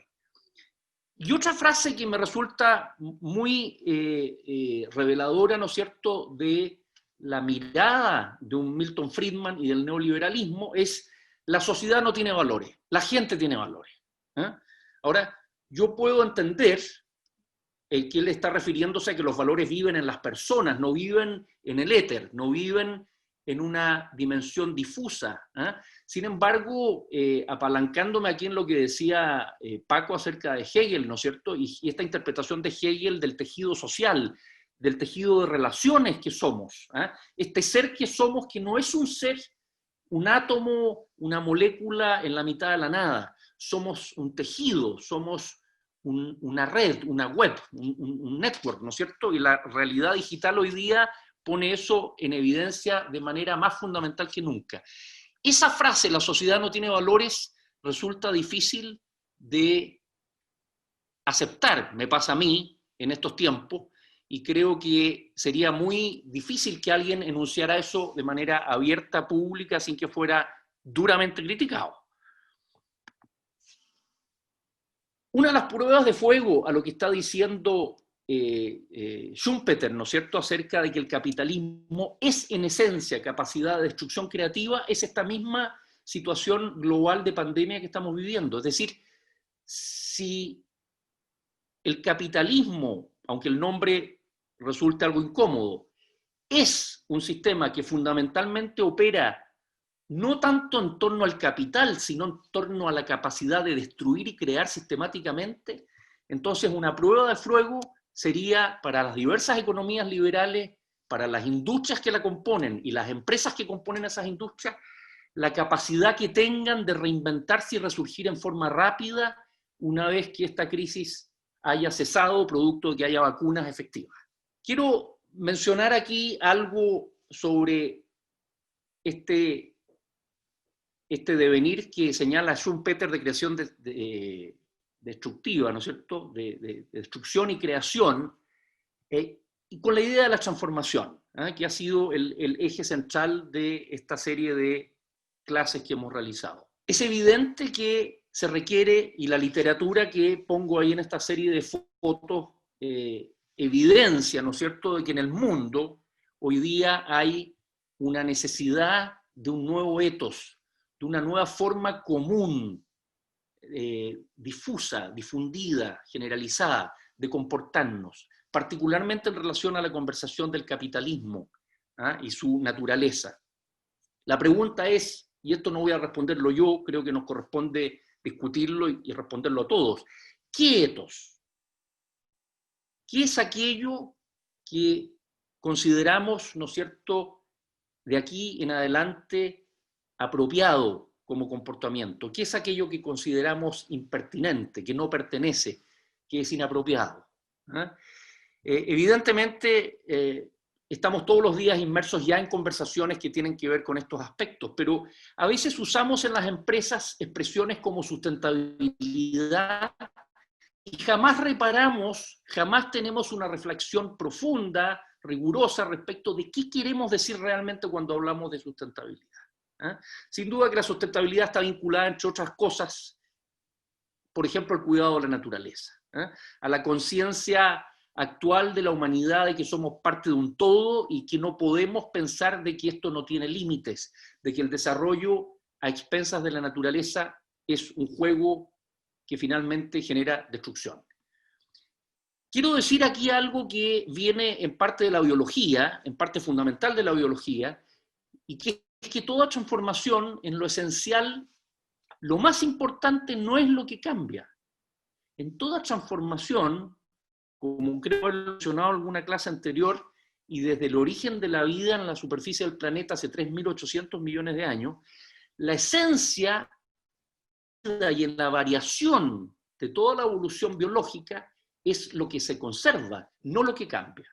Speaker 3: Y otra frase que me resulta muy reveladora, ¿no es cierto?, de la mirada de un Milton Friedman y del neoliberalismo es: la sociedad no tiene valores, la gente tiene valores. ¿Eh? Ahora, yo puedo entender que él está refiriéndose a que los valores viven en las personas, no viven en el éter, no viven en una dimensión difusa. ¿Eh? Sin embargo, apalancándome aquí en lo que decía Paco acerca de Hegel, ¿no es cierto?, y esta interpretación de Hegel del tejido social, del tejido de relaciones que somos, ¿eh? Este ser que somos, que no es un ser, un átomo, una molécula en la mitad de la nada, somos un tejido, somos una red, una web, un network, ¿no es cierto? Y la realidad digital hoy día pone eso en evidencia de manera más fundamental que nunca. Esa frase, la sociedad no tiene valores, resulta difícil de aceptar, me pasa a mí en estos tiempos, y creo que sería muy difícil que alguien enunciara eso de manera abierta, pública, sin que fuera duramente criticado. Una de las pruebas de fuego a lo que está diciendo Schumpeter, ¿no es cierto?, acerca de que el capitalismo es en esencia capacidad de destrucción creativa, es esta misma situación global de pandemia que estamos viviendo. Es decir, si el capitalismo, aunque el nombre resulte algo incómodo, es un sistema que fundamentalmente opera no tanto en torno al capital, sino en torno a la capacidad de destruir y crear sistemáticamente, entonces una prueba de fuego sería para las diversas economías liberales, para las industrias que la componen y las empresas que componen esas industrias, la capacidad que tengan de reinventarse y resurgir en forma rápida una vez que esta crisis haya cesado, producto de que haya vacunas efectivas. Quiero mencionar aquí algo sobre este devenir que señala Schumpeter de creación destructiva, ¿no es cierto?, de destrucción y creación, y con la idea de la transformación, que ha sido el eje central de esta serie de clases que hemos realizado. Es evidente que se requiere, y la literatura que pongo ahí en esta serie de fotos evidencia, ¿no es cierto?, de que en el mundo hoy día hay una necesidad de un nuevo ethos, de una nueva forma común, difusa, difundida, generalizada, de comportarnos, particularmente en relación a la conversación del capitalismo y su naturaleza. La pregunta es, y esto no voy a responderlo yo, creo que nos corresponde discutirlo y responderlo a todos: ¿qué ethos? ¿Qué es aquello que consideramos, ¿no es cierto?, de aquí en adelante apropiado como comportamiento? ¿Qué es aquello que consideramos impertinente, que no pertenece, que es inapropiado? Evidentemente, estamos todos los días inmersos ya en conversaciones que tienen que ver con estos aspectos, pero a veces usamos en las empresas expresiones como sustentabilidad y jamás reparamos, jamás tenemos una reflexión profunda, rigurosa respecto de qué queremos decir realmente cuando hablamos de sustentabilidad. Sin duda que la sustentabilidad está vinculada, entre otras cosas, por ejemplo, al cuidado de la naturaleza, a la conciencia actual de la humanidad de que somos parte de un todo y que no podemos pensar de que esto no tiene límites, de que el desarrollo a expensas de la naturaleza es un juego que finalmente genera destrucción. Quiero decir aquí algo que viene en parte de la biología, en parte fundamental de la biología, y que que toda transformación, en lo esencial, lo más importante no es lo que cambia. En toda transformación, como creo haber mencionado en alguna clase anterior, y desde el origen de la vida en la superficie del planeta hace 3.800 millones de años, la esencia y en la variación de toda la evolución biológica es lo que se conserva, no lo que cambia.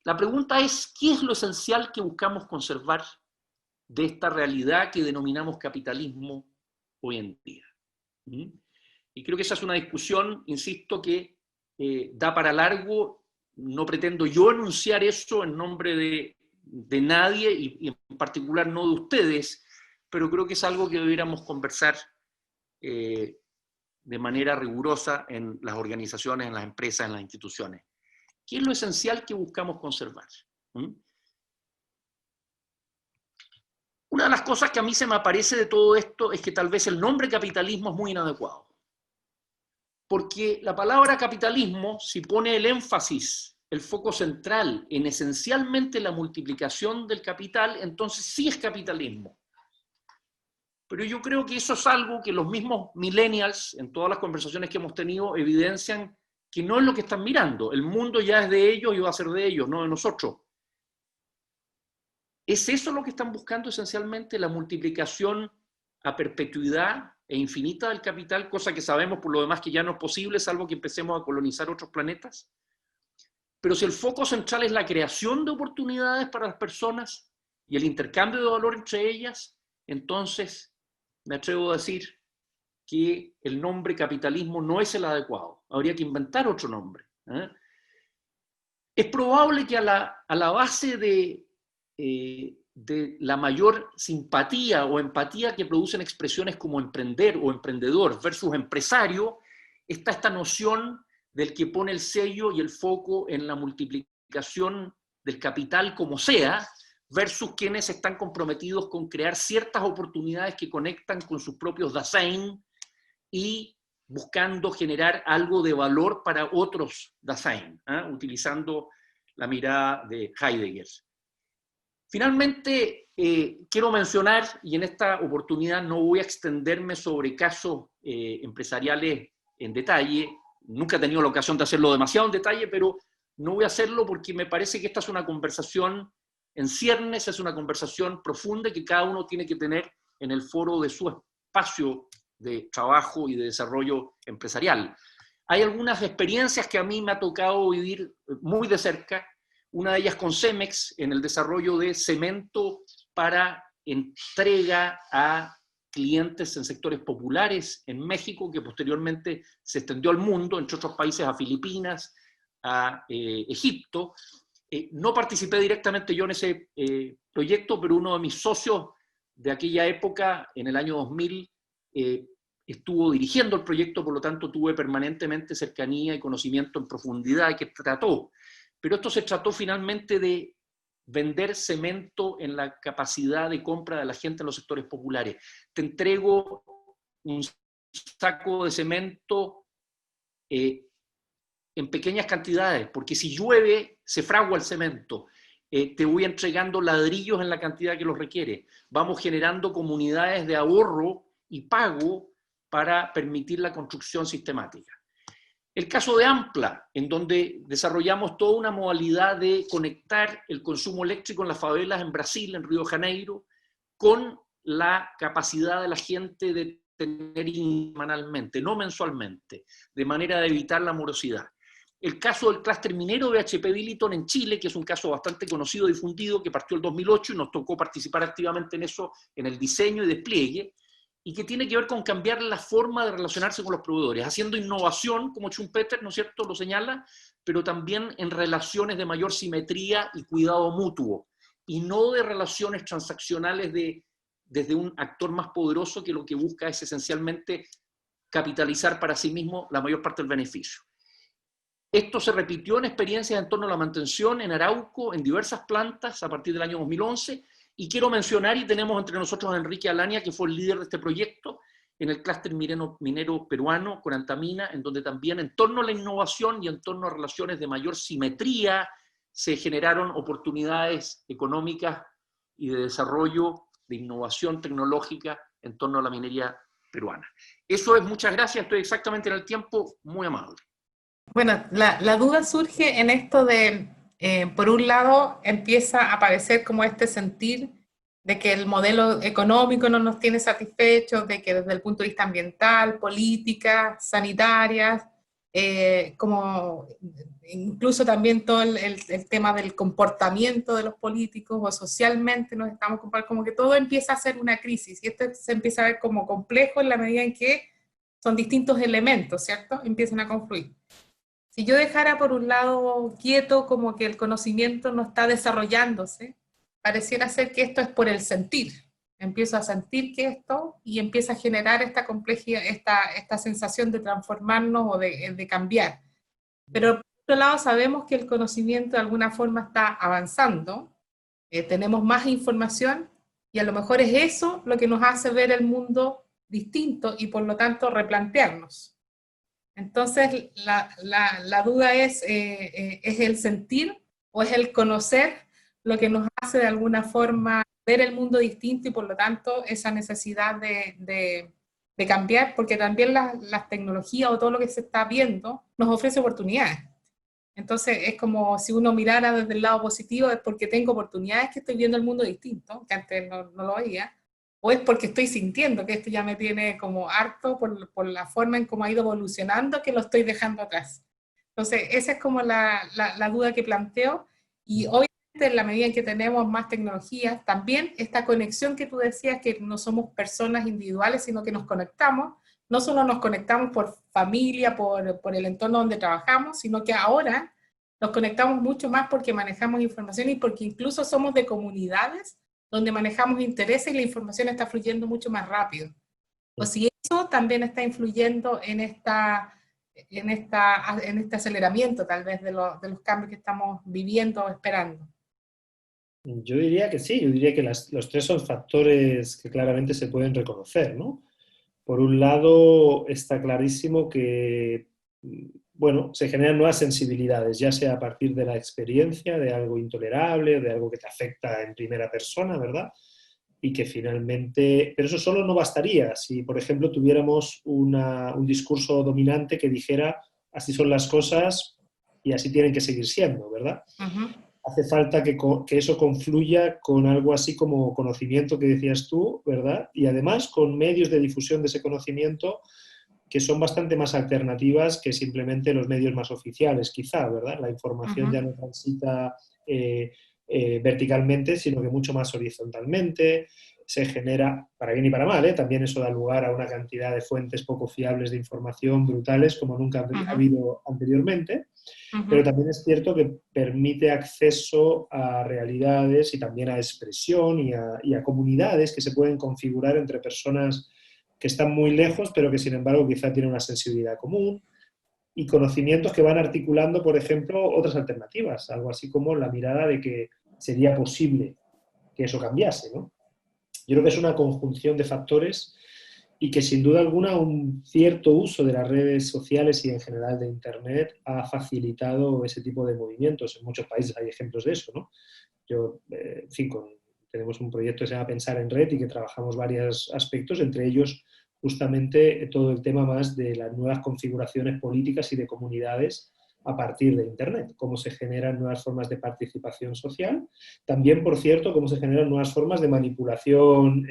Speaker 3: La pregunta es, ¿qué es lo esencial que buscamos conservar de esta realidad que denominamos capitalismo hoy en día? Y creo que esa es una discusión, insisto, que da para largo. No pretendo yo enunciar eso en nombre de nadie, y en particular no de ustedes, pero creo que es algo que debiéramos conversar de manera rigurosa en las organizaciones, en las empresas, en las instituciones. ¿Qué es lo esencial que buscamos conservar? Una de las cosas que a mí se me aparece de todo esto es que tal vez el nombre capitalismo es muy inadecuado. Porque la palabra capitalismo, si pone el énfasis, el foco central en esencialmente la multiplicación del capital, entonces sí es capitalismo. Pero yo creo que eso es algo que los mismos millennials, en todas las conversaciones que hemos tenido, evidencian que no es lo que están mirando. El mundo ya es de ellos y va a ser de ellos, no de nosotros. ¿Es eso lo que están buscando esencialmente? La multiplicación a perpetuidad e infinita del capital, cosa que sabemos por lo demás que ya no es posible, salvo que empecemos a colonizar otros planetas. Pero si el foco central es la creación de oportunidades para las personas y el intercambio de valor entre ellas, entonces me atrevo a decir que el nombre capitalismo no es el adecuado. Habría que inventar otro nombre. Es probable que a la base de la mayor simpatía o empatía que producen expresiones como emprender o emprendedor versus empresario, está esta noción del que pone el sello y el foco en la multiplicación del capital como sea, versus quienes están comprometidos con crear ciertas oportunidades que conectan con sus propios Dasein y buscando generar algo de valor para otros Dasein, utilizando la mirada de Heidegger. Finalmente, quiero mencionar, y en esta oportunidad no voy a extenderme sobre casos empresariales en detalle, nunca he tenido la ocasión de hacerlo demasiado en detalle, pero no voy a hacerlo porque me parece que esta es una conversación en ciernes, es una conversación profunda que cada uno tiene que tener en el foro de su espacio de trabajo y de desarrollo empresarial. Hay algunas experiencias que a mí me ha tocado vivir muy de cerca, una de ellas con Cemex, en el desarrollo de cemento para entrega a clientes en sectores populares en México, que posteriormente se extendió al mundo, entre otros países a Filipinas, a Egipto. No participé directamente yo en ese proyecto, pero uno de mis socios de aquella época, en el año 2000, estuvo dirigiendo el proyecto, por lo tanto tuve permanentemente cercanía y conocimiento en profundidad que trató. Pero esto se trató finalmente de vender cemento en la capacidad de compra de la gente en los sectores populares. Te entrego un saco de cemento en pequeñas cantidades, porque si llueve se fragua el cemento. Te voy entregando ladrillos en la cantidad que los requiere. Vamos generando comunidades de ahorro y pago para permitir la construcción sistemática. El caso de Ampla, en donde desarrollamos toda una modalidad de conectar el consumo eléctrico en las favelas en Brasil, en Río de Janeiro, con la capacidad de la gente de tener semanalmente, no mensualmente, de manera de evitar la morosidad. El caso del clúster minero de HP Billiton en Chile, que es un caso bastante conocido y difundido, que partió el 2008 y nos tocó participar activamente en eso, en el diseño y despliegue, y que tiene que ver con cambiar la forma de relacionarse con los proveedores, haciendo innovación, como Schumpeter, ¿no es cierto?, lo señala, pero también en relaciones de mayor simetría y cuidado mutuo, y no de relaciones transaccionales desde un actor más poderoso que lo que busca es esencialmente capitalizar para sí mismo la mayor parte del beneficio. Esto se repitió en experiencias en torno a la mantención en Arauco, en diversas plantas a partir del año 2011, y quiero mencionar, y tenemos entre nosotros a Enrique Alania, que fue el líder de este proyecto, en el clúster minero peruano, con Antamina, en donde también en torno a la innovación y en torno a relaciones de mayor simetría se generaron oportunidades económicas y de desarrollo, de innovación tecnológica en torno a la minería peruana. Eso es, muchas gracias, estoy exactamente en el tiempo, muy amable.
Speaker 4: Bueno, la duda surge en esto de, por un lado, empieza a aparecer como este sentir de que el modelo económico no nos tiene satisfechos, de que desde el punto de vista ambiental, políticas, sanitarias, como incluso también todo el tema del comportamiento de los políticos o socialmente nos estamos comparando, como que todo empieza a ser una crisis y esto se empieza a ver como complejo en la medida en que son distintos elementos, ¿cierto? Empiezan a confluir. Si yo dejara por un lado quieto como que el conocimiento no está desarrollándose, pareciera ser que esto es por el sentir. Empiezo a sentir que esto y empieza a generar esta complejidad, esta sensación de transformarnos o de cambiar. Pero por otro lado sabemos que el conocimiento de alguna forma está avanzando, tenemos más información y a lo mejor es eso lo que nos hace ver el mundo distinto y por lo tanto replantearnos. Entonces, la duda es el sentir o es el conocer lo que nos hace de alguna forma ver el mundo distinto y por lo tanto esa necesidad de cambiar, porque también las tecnologías o todo lo que se está viendo nos ofrece oportunidades. Entonces, es como si uno mirara desde el lado positivo, es porque tengo oportunidades que estoy viendo el mundo distinto, que antes no lo veía, o es porque estoy sintiendo que esto ya me tiene como harto por la forma en cómo ha ido evolucionando, que lo estoy dejando atrás. Entonces, esa es como la duda que planteo, y obviamente en la medida en que tenemos más tecnologías, también esta conexión que tú decías, que no somos personas individuales, sino que nos conectamos, no solo nos conectamos por familia, por el entorno donde trabajamos, sino que ahora nos conectamos mucho más porque manejamos información y porque incluso somos de comunidades donde manejamos intereses y la información está fluyendo mucho más rápido. O si eso también está influyendo en este aceleramiento tal vez de los cambios que estamos viviendo o esperando.
Speaker 1: Yo diría que sí, yo diría que los tres son factores que claramente se pueden reconocer, ¿no? Por un lado, está clarísimo que, bueno, se generan nuevas sensibilidades, ya sea a partir de la experiencia de algo intolerable, de algo que te afecta en primera persona, ¿verdad? Y que finalmente... Pero eso solo no bastaría si, por ejemplo, tuviéramos un discurso dominante que dijera así son las cosas y así tienen que seguir siendo, ¿verdad?
Speaker 4: Uh-huh.
Speaker 1: Hace falta que eso confluya con algo así como conocimiento que decías tú, ¿verdad? Y además con medios de difusión de ese conocimiento que son bastante más alternativas que simplemente los medios más oficiales, quizá, ¿verdad? La información
Speaker 4: Uh-huh.
Speaker 1: ya no transita verticalmente, sino que mucho más horizontalmente. Se genera, para bien y para mal, también eso da lugar a una cantidad de fuentes poco fiables de información brutales como nunca
Speaker 4: Uh-huh.
Speaker 1: ha habido anteriormente.
Speaker 4: Uh-huh.
Speaker 1: Pero también es cierto que permite acceso a realidades y también a expresión y a comunidades que se pueden configurar entre personas que están muy lejos, pero que sin embargo quizá tienen una sensibilidad común y conocimientos que van articulando, por ejemplo, otras alternativas, algo así como la mirada de que sería posible que eso cambiase, ¿no? Yo creo que es una conjunción de factores y que sin duda alguna un cierto uso de las redes sociales y en general de Internet ha facilitado ese tipo de movimientos. En muchos países hay ejemplos de eso, ¿no? Yo, en fin, tenemos un proyecto que se llama Pensar en Red y que trabajamos varios aspectos, entre ellos justamente todo el tema más de las nuevas configuraciones políticas y de comunidades a partir de Internet, cómo se generan nuevas formas de participación social, también, por cierto, cómo se generan nuevas formas de manipulación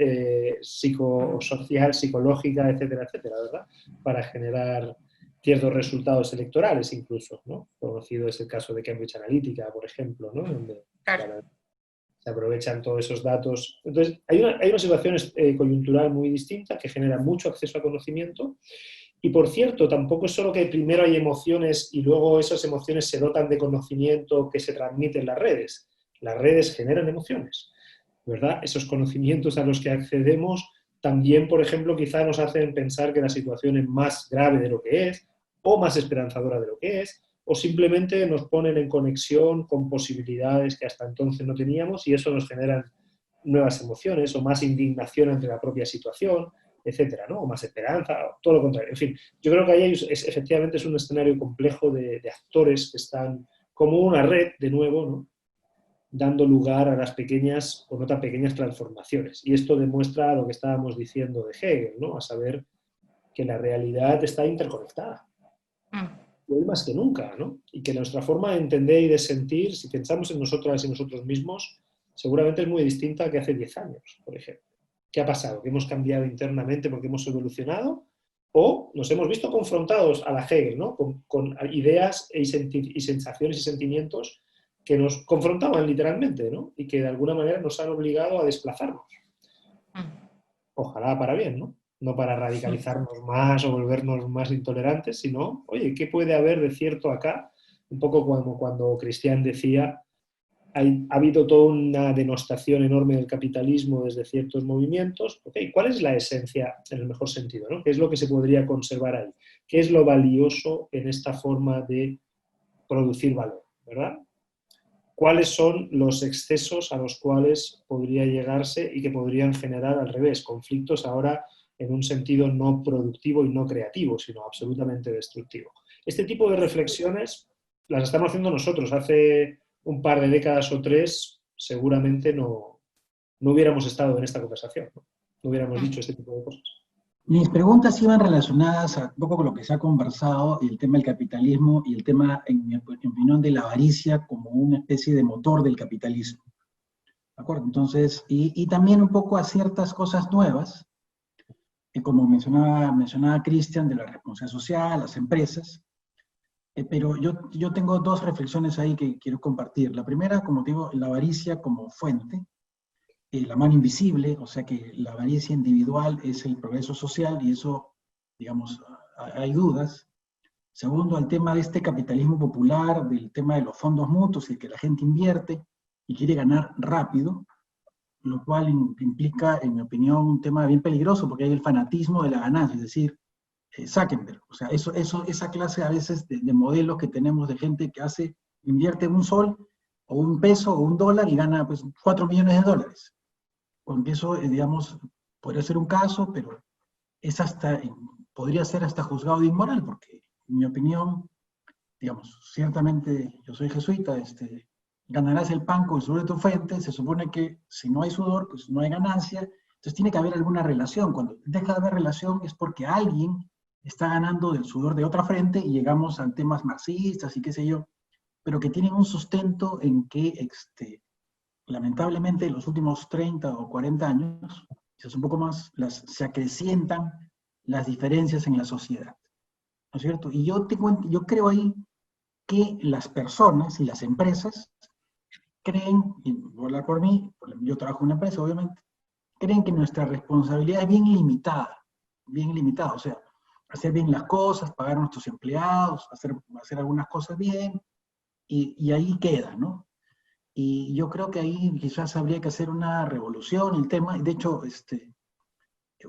Speaker 1: psicosocial, psicológica, etcétera, etcétera, ¿verdad? Para generar ciertos resultados electorales incluso, ¿no? Conocido es el caso de Cambridge Analytica, por ejemplo, ¿no? Donde se aprovechan todos esos datos. Entonces, hay una situación coyuntural muy distinta que genera mucho acceso a conocimiento. Y por cierto, tampoco es solo que primero hay emociones y luego esas emociones se dotan de conocimiento que se transmite en las redes. Las redes generan emociones, ¿verdad? Esos conocimientos a los que accedemos también, por ejemplo, quizá nos hacen pensar que la situación es más grave de lo que es, o más esperanzadora de lo que es, o simplemente nos ponen en conexión con posibilidades que hasta entonces no teníamos y eso nos genera nuevas emociones o más indignación ante la propia situación, etcétera, ¿no? O más esperanza, o todo lo contrario. En fin, yo creo que ahí efectivamente es un escenario complejo de actores que están como una red, de nuevo, ¿no? Dando lugar a las pequeñas, o notas pequeñas transformaciones. Y esto demuestra lo que estábamos diciendo de Hegel, ¿no? A saber que la realidad está interconectada. Y hoy más que nunca, ¿no? Y que nuestra forma de entender y de sentir, si pensamos en nosotras y nosotros mismos, seguramente es muy distinta a que hace 10 años, por ejemplo. ¿Qué ha pasado? ¿Que hemos cambiado internamente porque hemos evolucionado? ¿O nos hemos visto confrontados a la Hegel, ¿no? Con ideas y sensaciones y sentimientos que nos confrontaban literalmente, ¿no? Y que de alguna manera nos han obligado a desplazarnos. Ojalá para bien, ¿no? No para radicalizarnos más o volvernos más intolerantes, sino, oye, ¿qué puede haber de cierto acá? Un poco como cuando Cristian decía, ha habido toda una denostación enorme del capitalismo desde ciertos movimientos. Okay, ¿cuál es la esencia en el mejor sentido, ¿no? ¿Qué es lo que se podría conservar ahí? ¿Qué es lo valioso en esta forma de producir valor, ¿verdad? ¿Cuáles son los excesos a los cuales podría llegarse y que podrían generar al revés, conflictos ahora en un sentido no productivo y no creativo, sino absolutamente destructivo? Este tipo de reflexiones las estamos haciendo nosotros. Hace un par de décadas o 3 seguramente no hubiéramos estado en esta conversación, no hubiéramos dicho este tipo de cosas.
Speaker 5: Mis preguntas iban relacionadas un poco con lo que se ha conversado, y el tema del capitalismo y el tema, en mi opinión, de la avaricia como una especie de motor del capitalismo. ¿De acuerdo? Entonces, y también un poco a ciertas cosas nuevas, como mencionaba Cristian, de la responsabilidad social, las empresas. Pero yo tengo dos reflexiones ahí que quiero compartir. La primera, como digo, la avaricia como fuente, la mano invisible, o sea que la avaricia individual es el progreso social, y eso, digamos, hay dudas. Segundo, al tema de este capitalismo popular, del tema de los fondos mutuos, y que la gente invierte y quiere ganar rápido, lo cual implica, en mi opinión, un tema bien peligroso, porque hay el fanatismo de la ganancia, es decir, Zuckerberg, o sea, esa clase a veces de modelos que tenemos de gente que invierte un sol, o un peso, o un dólar, y gana pues 4 millones de dólares. Con que eso, digamos, podría ser un caso, pero podría ser hasta juzgado de inmoral, porque, en mi opinión, digamos, ciertamente yo soy jesuita, ganarás el pan con el sudor de tu frente. Se supone que si no hay sudor, pues no hay ganancia. Entonces tiene que haber alguna relación. Cuando deja de haber relación es porque alguien está ganando del sudor de otra frente, y llegamos a temas marxistas y qué sé yo, pero que tienen un sustento en que, lamentablemente, en los últimos 30 o 40 años, quizás un poco más, se acrecientan las diferencias en la sociedad, ¿no es cierto? Y yo creo ahí que las personas y las empresas creen, y voy a hablar por mí, yo trabajo en una empresa, obviamente, creen que nuestra responsabilidad es bien limitada, o sea, hacer bien las cosas, pagar a nuestros empleados, hacer algunas cosas bien, y ahí queda, ¿no? Y yo creo que ahí quizás habría que hacer una revolución, el tema. De hecho,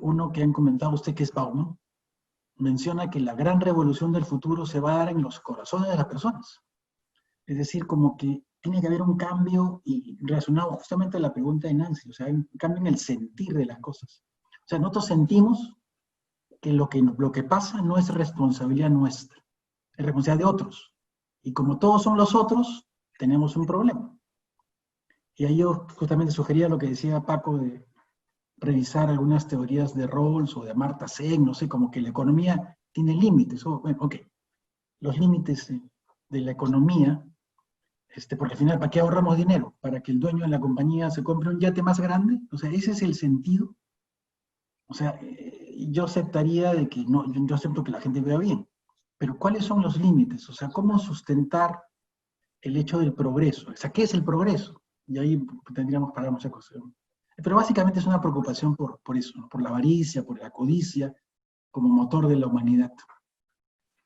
Speaker 5: uno que han comentado usted, que es Bauman, menciona que la gran revolución del futuro se va a dar en los corazones de las personas. Es decir, como que tiene que haber un cambio, y relacionado justamente a la pregunta de Nancy, o sea, un cambio en el sentir de las cosas. O sea, nosotros sentimos que lo que pasa no es responsabilidad nuestra, es responsabilidad de otros. Y como todos son los otros, tenemos un problema. Y ahí yo justamente sugería lo que decía Paco, de revisar algunas teorías de Rawls o de Amartya Sen, no sé, como que la economía tiene límites. Bueno, ok, los límites de la economía, porque al final, ¿para qué ahorramos dinero? ¿Para que el dueño de la compañía se compre un yate más grande? O sea, ese es el sentido. O sea, yo aceptaría de que, no, yo acepto que la gente vea bien, pero ¿cuáles son los límites? O sea, ¿cómo sustentar el hecho del progreso? O sea, ¿qué es el progreso? Y ahí tendríamos para muchas cosas. Pero básicamente es una preocupación por eso, ¿no? Por la avaricia, por la codicia, como motor de la humanidad.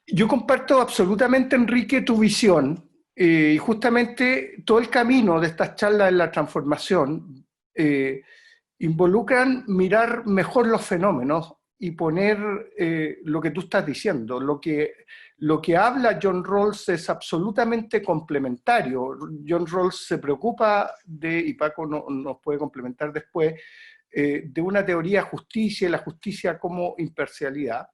Speaker 2: Yo comparto absolutamente, Enrique, tu visión, y justamente todo el camino de estas charlas en la transformación involucran mirar mejor los fenómenos y poner lo que tú estás diciendo. Lo que habla John Rawls es absolutamente complementario. John Rawls se preocupa y Paco nos puede complementar después, de una teoría de justicia, y la justicia como imparcialidad,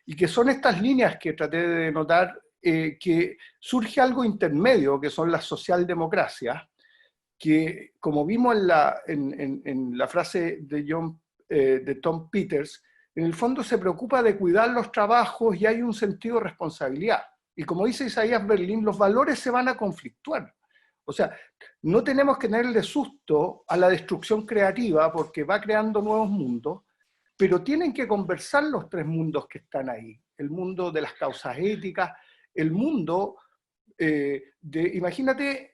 Speaker 2: y que son estas líneas que traté de notar que surge algo intermedio, que son las socialdemocracias, que como vimos en la frase de Tom Peters, en el fondo se preocupa de cuidar los trabajos y hay un sentido de responsabilidad. Y como dice Isaías Berlin, los valores se van a conflictuar. O sea, no tenemos que tenerle susto a la destrucción creativa porque va creando nuevos mundos, pero tienen que conversar los tres mundos que están ahí. El mundo de las causas éticas, el mundo imagínate,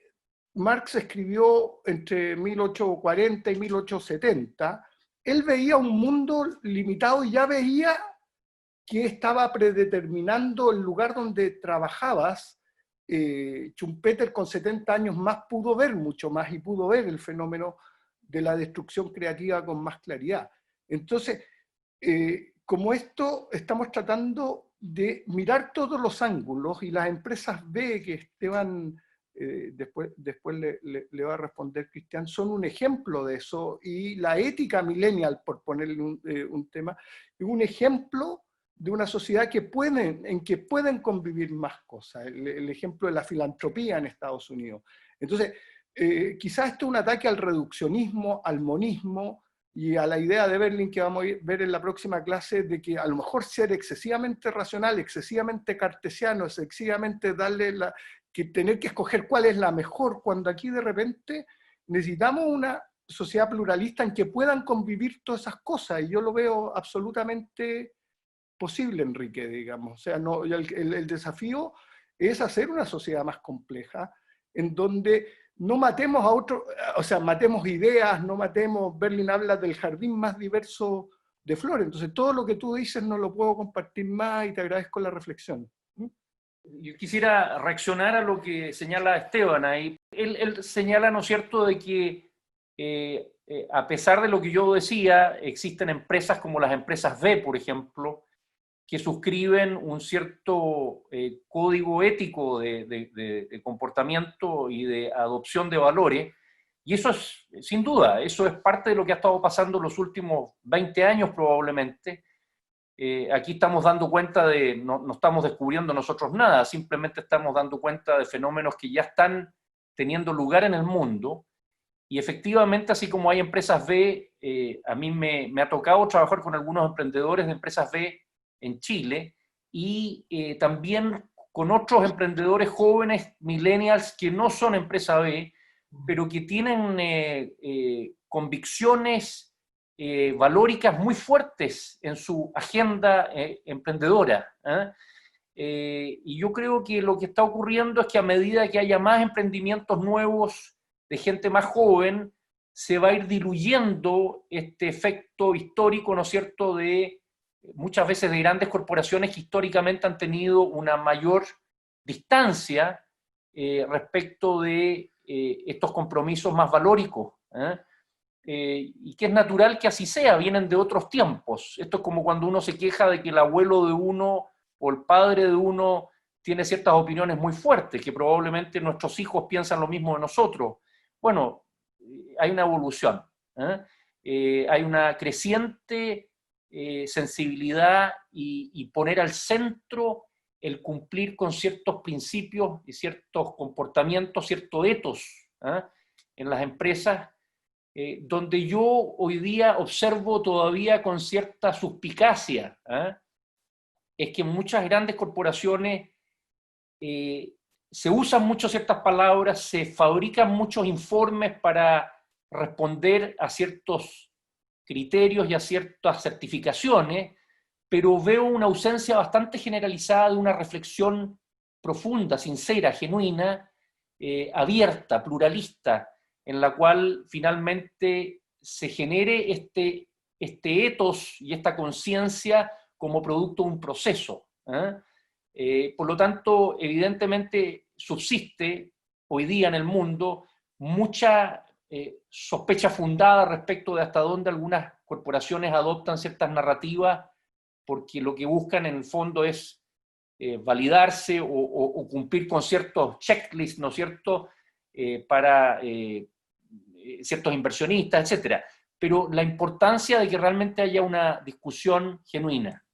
Speaker 2: Marx escribió entre 1840 y 1870, él veía un mundo limitado y ya veía que estaba predeterminando el lugar donde trabajabas. Schumpeter con 70 años más pudo ver mucho más y pudo ver el fenómeno de la destrucción creativa con más claridad. Entonces, como esto, estamos tratando de mirar todos los ángulos y las empresas B que Esteban después le va a responder Cristian, son un ejemplo de eso, y la ética millennial, por ponerle un tema, es un ejemplo de una sociedad en que pueden convivir más cosas, el ejemplo de la filantropía en Estados Unidos. Entonces, quizás esto es un ataque al reduccionismo, al monismo, y a la idea de Berlin que vamos a ver en la próxima clase, de que a lo mejor ser excesivamente racional, excesivamente cartesiano, excesivamente tener que escoger cuál es la mejor, cuando aquí de repente necesitamos una sociedad pluralista en que puedan convivir todas esas cosas, y yo lo veo absolutamente posible, Enrique, digamos. O sea, el desafío es hacer una sociedad más compleja, en donde no matemos a otros, o sea, matemos ideas, no matemos, Berlin habla del jardín más diverso de flores, entonces todo lo que tú dices no lo puedo compartir más y te agradezco la reflexión.
Speaker 3: Yo quisiera reaccionar a lo que señala Esteban ahí. Él señala, ¿no es cierto?, de que a pesar de lo que yo decía, existen empresas como las empresas B, por ejemplo, que suscriben un cierto código ético de comportamiento y de adopción de valores, y eso es, sin duda, eso es parte de lo que ha estado pasando en los últimos 20 años probablemente. Aquí estamos dando cuenta no estamos descubriendo nosotros nada, simplemente estamos dando cuenta de fenómenos que ya están teniendo lugar en el mundo, y efectivamente, así como hay empresas B, a mí me ha tocado trabajar con algunos emprendedores de empresas B en Chile, y también con otros emprendedores jóvenes, millennials, que no son empresa B, pero que tienen convicciones valóricas muy fuertes en su agenda emprendedora. Y yo creo que lo que está ocurriendo es que a medida que haya más emprendimientos nuevos de gente más joven, se va a ir diluyendo este efecto histórico, ¿no es cierto?, de muchas veces de grandes corporaciones que históricamente han tenido una mayor distancia respecto de estos compromisos más valóricos. Y que es natural que así sea, vienen de otros tiempos. Esto es como cuando uno se queja de que el abuelo de uno o el padre de uno tiene ciertas opiniones muy fuertes, que probablemente nuestros hijos piensan lo mismo de nosotros. Bueno, hay una evolución, hay una creciente sensibilidad y poner al centro el cumplir con ciertos principios y ciertos comportamientos, cierto ethos en las empresas, donde yo hoy día observo todavía con cierta suspicacia, es que en muchas grandes corporaciones se usan mucho ciertas palabras, se fabrican muchos informes para responder a ciertos criterios y a ciertas certificaciones, pero veo una ausencia bastante generalizada de una reflexión profunda, sincera, genuina, abierta, pluralista, en la cual finalmente se genere este ethos y esta conciencia como producto de un proceso. Por lo tanto, evidentemente subsiste hoy día en el mundo mucha sospecha fundada respecto de hasta dónde algunas corporaciones adoptan ciertas narrativas, porque lo que buscan en el fondo es validarse o cumplir con ciertos checklists, ¿no es cierto?, para ciertos inversionistas, etc. Pero la importancia de que realmente haya una discusión genuina.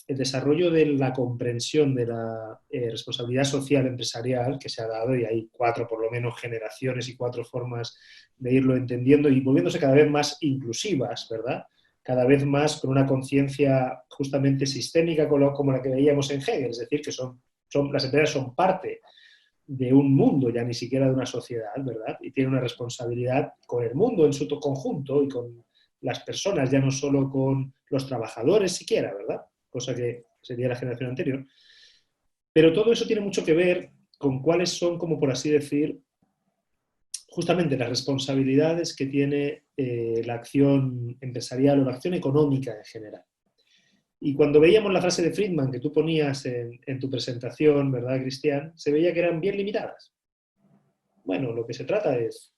Speaker 1: el desarrollo de la comprensión de la responsabilidad social empresarial que se ha dado, y hay 4 por lo menos generaciones y 4 formas de irlo entendiendo y volviéndose cada vez más inclusivas, ¿verdad? Cada vez más con una conciencia justamente sistémica como la que veíamos en Hegel, es decir, que las empresas son parte de un mundo, ya ni siquiera de una sociedad, ¿verdad? Y tienen una responsabilidad con el mundo en su conjunto y con las personas, ya no solo con los trabajadores siquiera, ¿verdad? Cosa que sería la generación anterior. Pero todo eso tiene mucho que ver con cuáles son, como por así decir, justamente las responsabilidades que tiene la acción empresarial o la acción económica en general. Y cuando veíamos la frase de Friedman que tú ponías en tu presentación, ¿verdad, Cristian? Se veía que eran bien limitadas. Bueno, lo que se trata es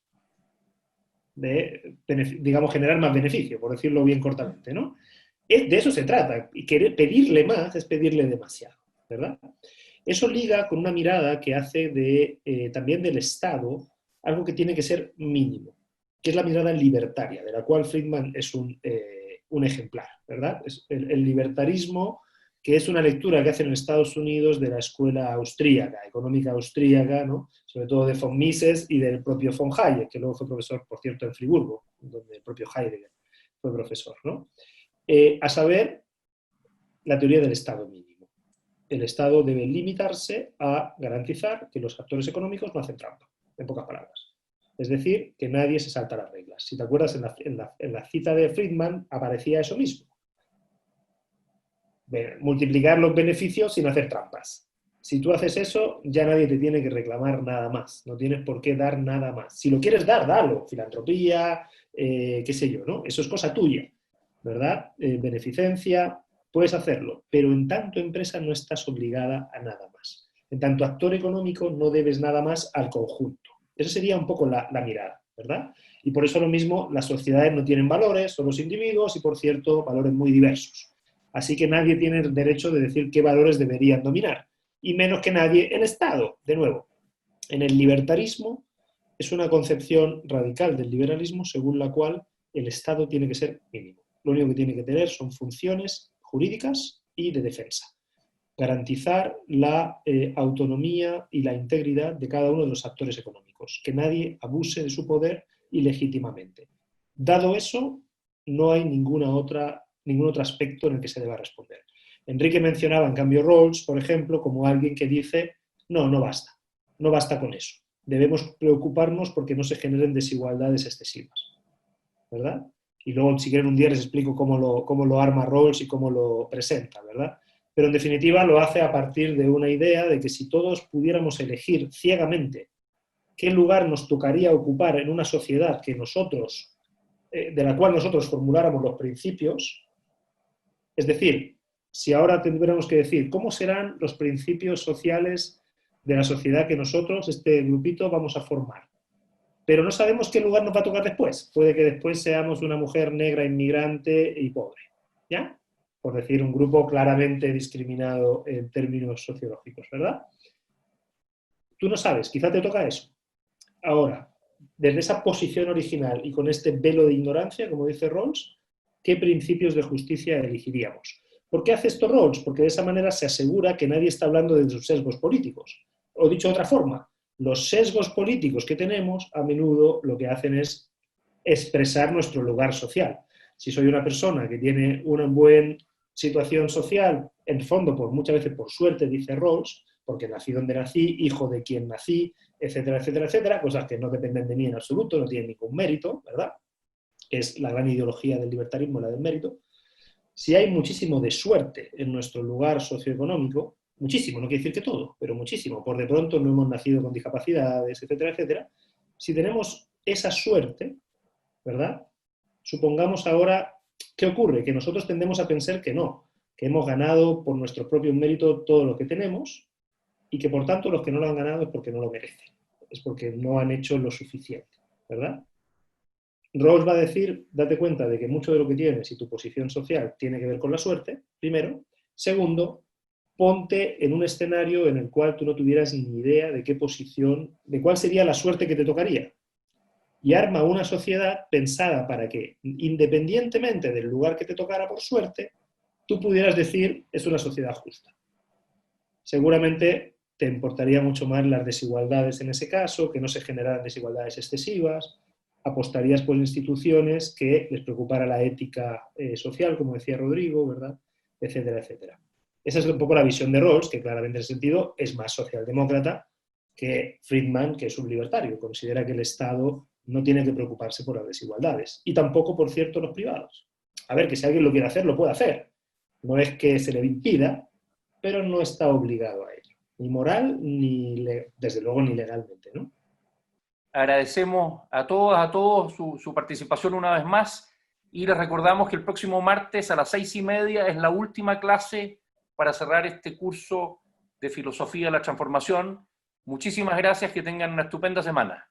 Speaker 1: de, digamos, generar más beneficio, por decirlo bien cortamente, ¿no? De eso se trata. Y querer pedirle más es pedirle demasiado, ¿verdad? Eso liga con una mirada que hace también del Estado algo que tiene que ser mínimo, que es la mirada libertaria, de la cual Friedman es un ejemplar, ¿verdad? Es el libertarismo, que es una lectura que hacen en Estados Unidos de la escuela austríaca, económica austríaca, ¿no? Sobre todo de von Mises y del propio von Hayek, que luego fue profesor, por cierto, en Friburgo, donde el propio Heidegger fue profesor, ¿no? A saber, la teoría del Estado mínimo. El Estado debe limitarse a garantizar que los actores económicos no hacen trampa, en pocas palabras. Es decir, que nadie se salta las reglas. Si te acuerdas, en la cita de Friedman aparecía eso mismo. Multiplicar los beneficios sin hacer trampas. Si tú haces eso, ya nadie te tiene que reclamar nada más. No tienes por qué dar nada más. Si lo quieres dar, dalo. Filantropía, qué sé yo, ¿no? Eso es cosa tuya, ¿verdad? Beneficencia, puedes hacerlo. Pero en tanto empresa no estás obligada a nada más. En tanto actor económico no debes nada más al conjunto. Esa sería un poco la mirada, ¿verdad? Y por eso lo mismo, las sociedades no tienen valores, son los individuos y, por cierto, valores muy diversos. Así que nadie tiene el derecho de decir qué valores deberían dominar. Y menos que nadie el Estado, de nuevo. En el libertarismo es una concepción radical del liberalismo según la cual el Estado tiene que ser mínimo. Lo único que tiene que tener son funciones jurídicas y de defensa. Garantizar la autonomía y la integridad de cada uno de los actores económicos. Que nadie abuse de su poder ilegítimamente. Dado eso, no hay ningún otro aspecto en el que se deba responder. Enrique mencionaba, en cambio, Rawls, por ejemplo, como alguien que dice, no basta con eso. Debemos preocuparnos porque no se generen desigualdades excesivas, ¿verdad? Y luego, si quieren, un día les explico cómo lo arma Rawls y cómo lo presenta, ¿verdad? Pero en definitiva lo hace a partir de una idea de que si todos pudiéramos elegir ciegamente qué lugar nos tocaría ocupar en una sociedad que nosotros, de la cual nosotros formuláramos los principios, es decir, si ahora tuviéramos que decir cómo serán los principios sociales de la sociedad que nosotros, este grupito, vamos a formar. Pero no sabemos qué lugar nos va a tocar después. Puede que después seamos una mujer negra, inmigrante y pobre, ¿ya? Por decir un grupo claramente discriminado en términos sociológicos, ¿verdad? Tú no sabes, quizá te toca eso. Ahora, desde esa posición original y con este velo de ignorancia, como dice Rawls, ¿qué principios de justicia elegiríamos? ¿Por qué hace esto Rawls? Porque de esa manera se asegura que nadie está hablando de sus sesgos políticos. O dicho de otra forma, los sesgos políticos que tenemos a menudo lo que hacen es expresar nuestro lugar social. Si soy una persona que tiene una buena situación social, en fondo, muchas veces por suerte, dice Rawls, porque nací donde nací, hijo de quien nací, etcétera, etcétera, etcétera, cosas que no dependen de mí en absoluto, no tienen ningún mérito, ¿verdad? Es la gran ideología del libertarismo, la del mérito. Si hay muchísimo de suerte en nuestro lugar socioeconómico, muchísimo, no quiere decir que todo, pero muchísimo, por de pronto no hemos nacido con discapacidades, etcétera, etcétera, si tenemos esa suerte, ¿verdad? Supongamos ahora, ¿qué ocurre? Que nosotros tendemos a pensar que no, que hemos ganado por nuestro propio mérito todo lo que tenemos y que por tanto los que no lo han ganado es porque no lo merecen, es porque no han hecho lo suficiente, ¿verdad? Rawls va a decir, date cuenta de que mucho de lo que tienes y tu posición social tiene que ver con la suerte, primero. Segundo, ponte en un escenario en el cual tú no tuvieras ni idea de qué posición, de cuál sería la suerte que te tocaría. Y arma una sociedad pensada para que, independientemente del lugar que te tocara por suerte, tú pudieras decir es una sociedad justa. Seguramente te importaría mucho más las desigualdades en ese caso, que no se generaran desigualdades excesivas, apostarías por instituciones que les preocupara la ética social, como decía Rodrigo, ¿verdad? Etcétera, etcétera. Esa es un poco la visión de Rawls, que claramente en ese sentido es más socialdemócrata que Friedman, que es un libertario. Considera que el Estado no tiene que preocuparse por las desigualdades. Y tampoco, por cierto, los privados. A ver, que si alguien lo quiere hacer, lo puede hacer. No es que se le impida, pero no está obligado a ello. Ni moral, ni desde luego, ni legalmente, ¿no?
Speaker 3: Agradecemos a todos su participación una vez más y les recordamos que el próximo martes a las 6:30 es la última clase para cerrar este curso de Filosofía de la Transformación. Muchísimas gracias, que tengan una estupenda semana.